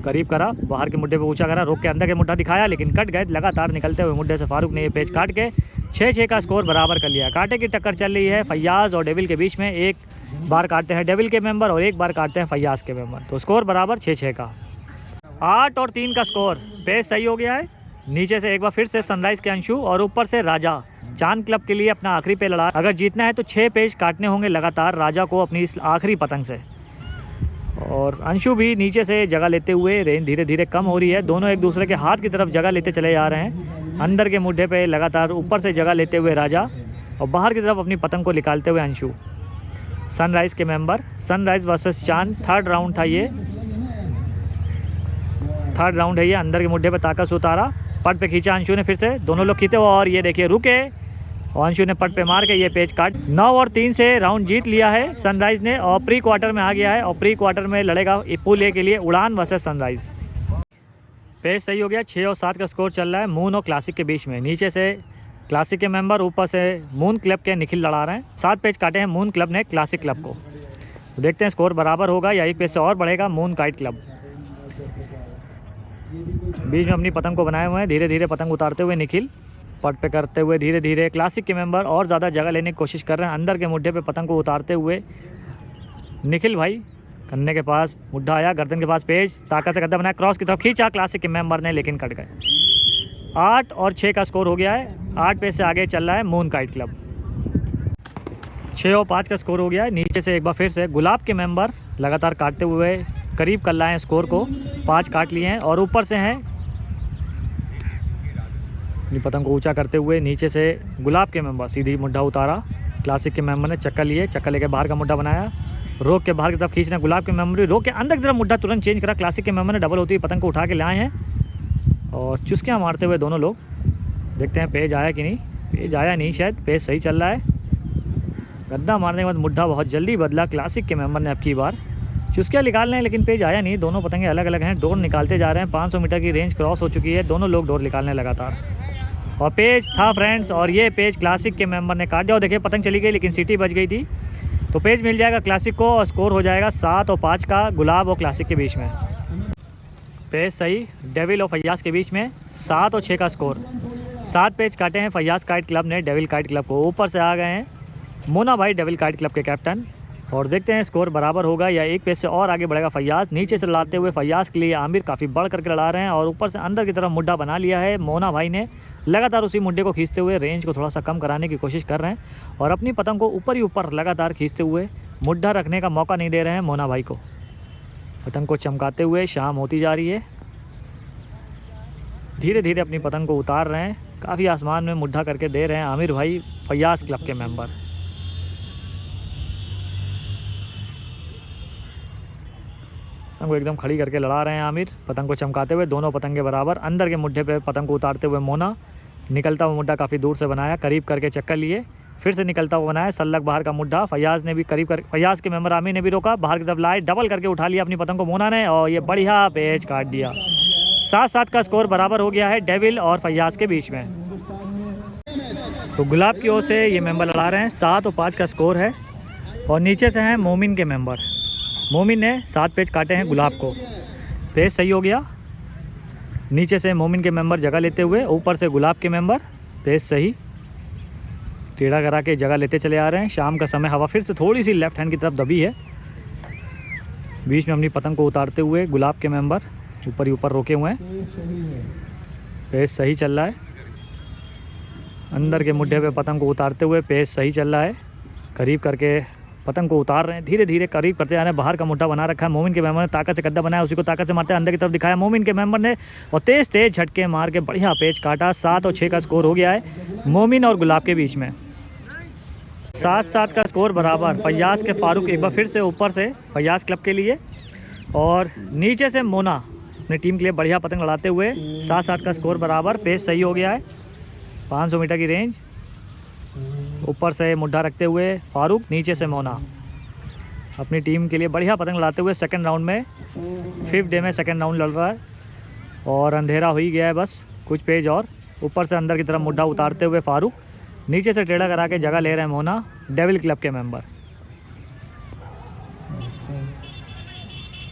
C: करीब करा, बाहर के मुड्ढे पे ऊंचा करा, रोक के अंदर के मुड्ढा दिखाया लेकिन कट गए। लगातार निकलते हुए मुड्ढे से फारूक ने ये पेज काट के 6-6 का स्कोर बराबर कर लिया। कांटे की टक्कर चल रही है फैयाज और डेविल के बीच में। एक बार काटते हैं डेविल के मेंबर और एक बार काटते हैं फैयाज के मेंबर, तो स्कोर बराबर 6-6 का। 8 और 3 का स्कोर। पेज सही हो गया है। नीचे से एक बार फिर से सनराइज़ के अंशु और ऊपर से राजा चांद क्लब के लिए अपना आखिरी पे लड़ा। अगर जीतना है तो 6 पेज काटने होंगे लगातार राजा को अपनी इस आखिरी पतंग से। और अंशु भी नीचे से जगह लेते हुए, रेंज धीरे धीरे कम हो रही है। दोनों एक दूसरे के हाथ की तरफ जगह लेते चले जा रहे हैं। अंदर के मुड्ढे पे लगातार ऊपर से जगह लेते हुए राजा और बाहर की तरफ अपनी पतंग को निकालते हुए अंशु। सनराइज़ के मेंबर, सनराइज़ वर्सेस चांद। थर्ड राउंड था ये, थर्ड राउंड है ये। अंदर के मुड्ढे पे ताकत से उतारा, पट पे खींचा अंशु ने फिर से। दोनों लोग खींचे और ये देखिए रुके और अंशु ने पट पे मार के ये पेज काट। 9 और 3 से राउंड जीत लिया है सनराइज़ ने और प्री क्वार्टर में आ गया है। और प्री क्वार्टर में लड़ेगा पूल ए के लिए उड़ान वर्सेस सनराइज़। पेज सही हो गया। 6 और 7 का स्कोर चल रहा है मून और क्लासिक के बीच में। नीचे से क्लासिक के मेंबर, ऊपर से मून क्लब के निखिल लड़ा रहे हैं। 7 पेज काटे हैं मून क्लब ने क्लासिक क्लब को। तो देखते हैं स्कोर बराबर होगा या एक पेज से और बढ़ेगा मून काइट क्लब। बीच में अपनी पतंग को बनाए हुए हैं, धीरे धीरे पतंग उतारते हुए निखिल, पट पे करते हुए धीरे धीरे क्लासिक के मेंबर और ज़्यादा जगह लेने की कोशिश कर रहे हैं। अंदर के मुड्ढे पे पतंग को उतारते हुए निखिल भाई कन्ने के पास मुड्ढा आया, गर्दन के पास पेज, ताकत से गद्दा बनाया, क्रॉस की तरफ खींचा क्लासिक के मेंबर ने लेकिन कट गए। 8 और 6 का स्कोर हो गया है। 8 पेज से आगे चल रहा है मून काइट क्लब। 6 और 5 का स्कोर हो गया है। नीचे से एक बार फिर से गुलाब के मेंबर लगातार काटते हुए करीब कर लाए हैं स्कोर को। 5 काट लिए हैं और ऊपर से हैं अपनी पतंग को ऊंचा करते हुए। नीचे से गुलाब के मेंबर सीधी मुड्ढा उतारा, क्लासिक के मेंबर ने चक्कर लिए, चक्कर लेके बाहर का मुड्ढा बनाया, रोक के बाहर की तरफ खींचना। गुलाब के मेंबर भी रोक के अंदर की तरफ मुड्ढा तुरंत चेंज करा। क्लासिक के मेंबर ने डबल होती हुई पतंग को उठा के लाए हैं और चुस्कियाँ मारते हुए दोनों लोग। देखते हैं पेज आया कि नहीं। पेज आया नहीं शायद, पेज सही चल रहा है। गद्दा मारने के बाद मुड्ढा बहुत जल्दी बदला क्लासिक के मेंबर ने अब की बार। चुस्कियाँ निकाल रहे हैं लेकिन पेज आया नहीं। दोनों पतंगे अलग अलग हैं, डोर निकालते जा रहे हैं। 500 मीटर की रेंज क्रॉस हो चुकी है, दोनों लोग डोर निकालने लगातार। और पेज था फ्रेंड्स, और ये पेज क्लासिक के मेंबर ने काट दिया। और देखिए पतंग चली गई लेकिन सीटी बच गई थी, तो पेज मिल जाएगा क्लासिक को और स्कोर हो जाएगा 7 और 5 का गुलाब और क्लासिक के बीच में। पेज सही, डेविल और फैयाज के बीच में 7 और 6 का स्कोर। 7 पेज काटे हैं फैयाज काइट क्लब ने डेविल काइट क्लब को। ऊपर से आ गए हैं मोना भाई डेविल काइट क्लब के कैप्टन। और देखते हैं स्कोर बराबर होगा या एक पेज से और आगे बढ़ेगा फैयाज। नीचे से लड़ाते हुए फैयाज के लिए आमिर काफ़ी बढ़ करके लड़ा रहे हैं और ऊपर से अंदर की तरफ मुड्ढा बना लिया है मोना भाई ने। लगातार उसी मुड्ढे को खींचते हुए रेंज को थोड़ा सा कम कराने की कोशिश कर रहे हैं और अपनी पतंग को ऊपर ही ऊपर लगातार खींचते हुए मुड्ढा रखने का मौका नहीं दे रहे हैं मोना भाई को। पतंग को चमकाते हुए शाम होती जा रही है। धीरे धीरे अपनी पतंग को उतार रहे हैं, काफ़ी आसमान में मुड्ढा करके दे रहे हैं आमिर भाई फैयाज क्लब के मेंबर। पतंग को एकदम खड़ी करके लड़ा रहे हैं आमिर, पतंग को चमकाते हुए दोनों पतंगे बराबर। अंदर के मुड्ढे पे पतंग को उतारते हुए मोना, निकलता हुआ मुड्ढा काफ़ी दूर से बनाया, करीब करके चक्कर लिए, फिर से निकलता हुआ बनाया सल्लग बाहर का मुड्ढा। फैयाज ने भी करीब कर, फैयाज के मेंबर आमिर ने भी रोका, बाहर की तरफ लाए, डबल करके उठा लिया अपनी पतंग को मोना ने और ये बढ़िया पेज काट दिया। 7-7 का स्कोर बराबर हो गया है डेविल और फैयाज के बीच में। तो गुलाब की ओर से ये मेंबर लड़ा रहे हैं, 7 और 5 का स्कोर है। और नीचे से हैं मोमिन के मेंबर। मोमिन ने 7 पेज काटे हैं गुलाब को, पेज सही हो गया। नीचे से मोमिन के मेंबर जगह लेते हुए, ऊपर से गुलाब के मेंबर, पेज सही। टेढ़ा करा के जगह लेते चले आ रहे हैं। शाम का समय, हवा फिर से थोड़ी सी लेफ्ट हैंड की तरफ दबी है। बीच में अपनी पतंग को उतारते हुए गुलाब के मेंबर ऊपर ही ऊपर रोके हुए हैं, पेज सही चल रहा है। अंदर के मुड्ढे पे पतंग को उतारते हुए पेज सही चल रहा है। करीब करके पतंग को उतार रहे हैं, धीरे धीरे करीब करते जा रहे हैं। बाहर का मुड्ढा बना रखा है मोमिन के मेंबर ने, ताकत से गद्दा बनाया, उसी को ताकत से मारते अंदर की तरफ दिखाया मोमिन के मेंबर ने और तेज तेज झटके मार के बढ़िया पेज काटा। 7 और 6 का स्कोर हो गया है मोमिन और गुलाब के बीच में। 7-7 का स्कोर बराबर। फैयाज के फारूक एक बार फिर से ऊपर से फैयाज क्लब के लिए और नीचे से मोना अपनी टीम के लिए बढ़िया पतंग लड़ाते हुए 7-7 का स्कोर बराबर। पेज सही हो गया है। 500 मीटर की रेंज, ऊपर से मुड्ढा रखते हुए फारूक, नीचे से मोना अपनी टीम के लिए बढ़िया पतंग लड़ाते हुए सेकंड राउंड में, 5th डे में सेकंड राउंड लड़ रहा है और अंधेरा हो ही गया है, बस कुछ पेज और। ऊपर से अंदर की तरफ मुड्ढा उतारते हुए फारूक, नीचे से टेढ़ा करा के जगह ले रहे हैं मोना डेविल क्लब के मेंबर।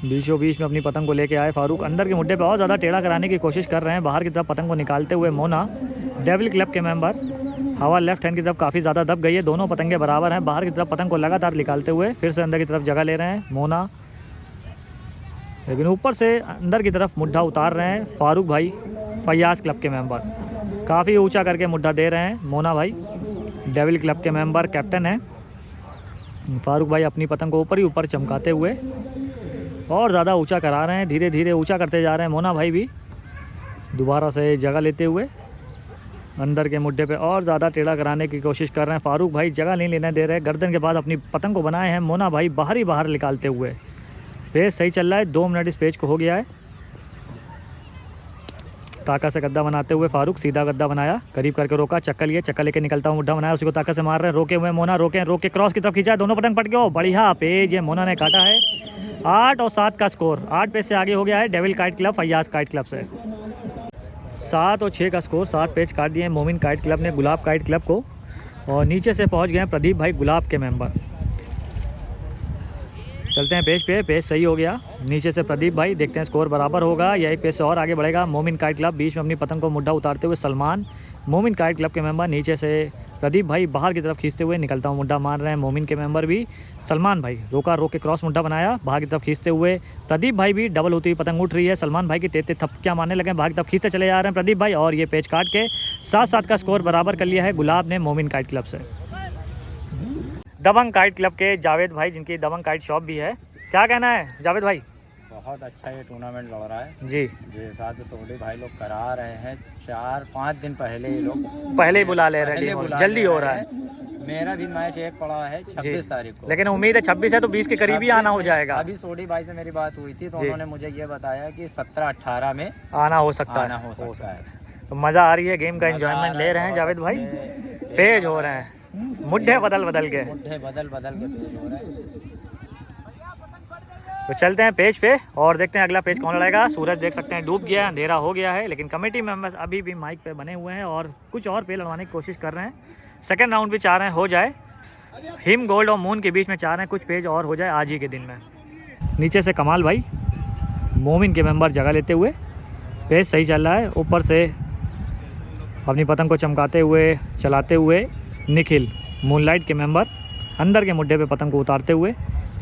C: बीचों बीच में अपनी पतंग को लेके आए फारूक, अंदर के मुड्ढे पे और ज़्यादा टेढ़ा कराने की कोशिश कर रहे हैं। बाहर की तरफ पतंग को निकालते हुए मोना डेविल क्लब के मेंबर। हवा लेफ्ट हैंड की तरफ काफ़ी ज़्यादा दब गई है, दोनों पतंगे बराबर हैं। बाहर की तरफ पतंग को लगातार निकालते हुए फिर से अंदर की तरफ जगह ले रहे हैं मोना, लेकिन ऊपर से अंदर की तरफ मुड्ढा उतार रहे हैं फारूक भाई फैयाज क्लब के मेंबर। काफ़ी ऊंचा करके मुड्ढा दे रहे हैं मोना भाई, डेविल क्लब के मेंबर, कैप्टन है। फारूक भाई अपनी पतंग को ऊपर ही ऊपर चमकाते हुए और ज़्यादा ऊंचा करा रहे हैं, धीरे धीरे ऊंचा करते जा रहे हैं। मोना भाई भी दोबारा से जगह लेते हुए अंदर के मुड्ढे पे और ज़्यादा टेढ़ा कराने की कोशिश कर रहे हैं। फारूक भाई जगह नहीं लेने दे रहे, गर्दन के बाद अपनी पतंग को बनाए हैं मोना भाई बाहर ही बाहर निकालते हुए। पेज सही चल रहा है, 2 मिनट इस पेज को हो गया है। ताकत से गद्दा बनाते हुए फारूक, सीधा गद्दा बनाया, करीब करके रोका, चक्कर लिए, चक्कर लेके निकलता हुआ मुड्ढा बनाया, उसी को ताकत से मार रहे हैं। रोके हुए मोना, रोके क्रॉस की तरफ खींचा, दोनों पतंग पट गए। बढ़िया पेज ये मोना ने काटा है। 8 और 7 का स्कोर, 8 पेज से आगे हो गया है devil kite club Faiyaz kite club से। 7 और 6 का स्कोर, 7 पेज काट दिए मोमिन काइट क्लब ने गुलाब काइट क्लब को और नीचे से पहुंच गए हैं प्रदीप भाई गुलाब के मेंबर। चलते हैं पेज पे, पेज सही हो गया। नीचे से प्रदीप भाई, देखते हैं स्कोर बराबर होगा या एक पेज से और आगे बढ़ेगा मोमिन काइट क्लब। बीच में अपनी पतंग को मुड्ढा उतारते हुए सलमान, मोमिन काइट क्लब के मेंबर। नीचे से प्रदीप भाई बाहर की तरफ खींचते हुए निकलता हुआ मुड्ढा मार रहे हैं मोमिन के मेंबर भी। सलमान भाई रोक के क्रॉस मुड्ढा बनाया, बाहर की तरफ खींचते हुए प्रदीप भाई भी डबल होती हुई पतंग उठ रही है। सलमान भाई की तेज थपकियां मारने लगे, बाहर की तरफ खींचते चले जा रहे हैं प्रदीप भाई और ये पेज काट के 7-7 का स्कोर बराबर कर लिया है गुलाब ने मोमिन काइट क्लब से। दबंग काइट क्लब के जावेद भाई, जिनकी दबंग काइट शॉप भी है, क्या कहना है जावेद भाई?
E: बहुत अच्छा ये टूर्नामेंट लड़ रहा है
C: जी।
E: जैसा जो सोडी भाई लोग करा रहे हैं, 4-5 दिन पहले ये लोग
C: पहले ही बुला ले रहे हैं, जल्दी हो रहा है।
E: मेरा भी मैच एक पड़ा है 26 तारीख को,
C: लेकिन उम्मीद है 26 है तो 20 के करीब ही आना हो जाएगा।
E: अभी सोडी भाई से मेरी बात हुई थी तो उन्होंने मुझे ये बताया कि 17-18 में
C: आना हो सकता है। तो मज़ा आ रही है, गेम का एंजॉयमेंट ले रहे हैं जावेद भाई। पेज हो रहे हैं, मुड्ढे बदल बदल के।
B: बदल बदल के पेज हो रहा है।
C: तो चलते हैं पेज पे और देखते हैं अगला पेज कौन लड़ेगा। सूरज देख सकते हैं डूब गया है, अंधेरा हो गया है, लेकिन कमेटी मेंबर्स अभी भी माइक पे बने हुए हैं और कुछ और पे लड़वाने की कोशिश कर रहे हैं। सेकंड राउंड भी चाह रहे हैं हो जाए, हिम गोल्ड और मून के बीच में चाह रहे हैं कुछ पेज और हो जाए आज ही के दिन में। नीचे से कमाल भाई, मोमिन के मेंबर जगह लेते हुए, पेज सही चल रहा है। ऊपर से अपनी पतंग को चमकाते हुए चलाते हुए निखिल मूनलाइट के मेंबर अंदर के मुड्ढे पे पतंग को उतारते हुए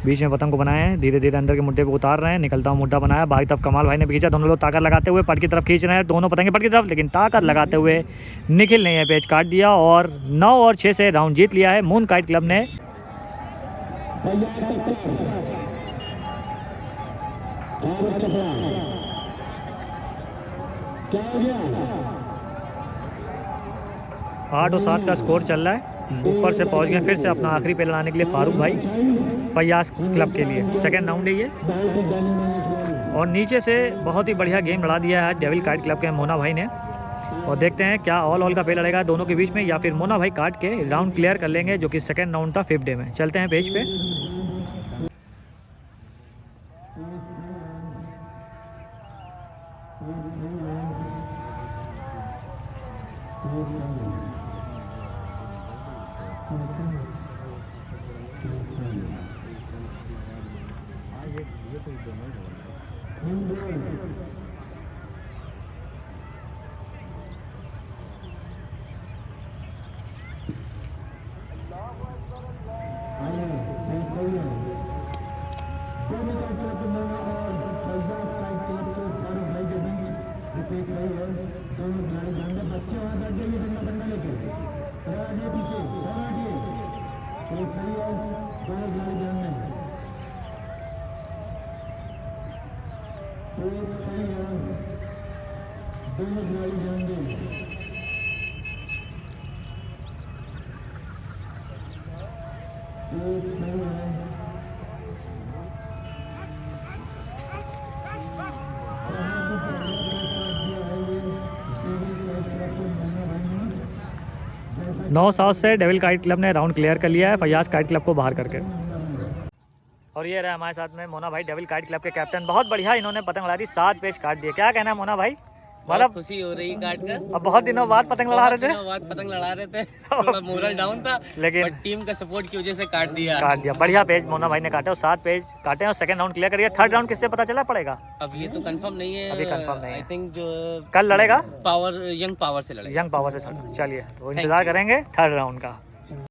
C: बीच में पतंग को बनाए हैं, धीरे धीरे अंदर के मुड्ढे पे उतार रहे हैं। निकलता हुआ मुड्ढा बनाया, बाकी तरफ कमाल भाई ने खींचा, दोनों लोग ताकत लगाते हुए पट की तरफ खींच रहे हैं, दोनों पतंगे पट की तरफ, लेकिन ताकत लगाते हुए निखिल ने यह पेज काट दिया और 9 और 6 से राउंड जीत लिया है मून काइट क्लब ने। आठ और 7 का स्कोर चल रहा है। ऊपर से पहुंच गए फिर से अपना आखिरी पे लड़ाने के लिए फारूक भाई फयाज क्लब के लिए। सेकंड राउंड है ये और नीचे से बहुत ही बढ़िया गेम लड़ा दिया है डेविल काइट क्लब के मोना भाई ने। और देखते हैं क्या ऑल का पे लड़ेगा दोनों के बीच में या फिर मोना भाई काट के राउंड क्लियर कर लेंगे, जो कि सेकंड राउंड था 5th डे में। चलते हैं पेज पे। नौ 7 से डेविल काइट क्लब ने राउंड क्लियर कर लिया है फयाज काइट क्लब को बाहर करके। और ये रहा हमारे साथ में मोना भाई डेविल काइट क्लब के कैप्टन। बहुत बढ़िया इन्होंने पतंग लड़ा दी, 7 पेज काट दिए। क्या कहना है मोना भाई? मतलब
B: खुशी हो रही काट कर।
C: अब बहुत दिनों बाद पतंग लड़ा रहे थे।
B: बाद पतंग लड़ा रहे थे, थोड़ा मोरल डाउन था,
C: लेकिन
B: टीम का सपोर्ट की वजह से काट दिया।
C: बढ़िया पेज मोना भाई ने काटे और 7 पेज काटे और सेकंड राउंड क्लियर करिए। थर्ड राउंड किससे पता चला पड़ेगा?
B: अब ये तो कंफर्म नहीं है,
C: अभी कंफर्म नहीं है।
B: आई थिंक जो
C: कल लड़ेगा
B: पावर यंग पावर से लड़ेगा।
C: यंग पावर से। चलिए तो इंतजार करेंगे थर्ड राउंड का।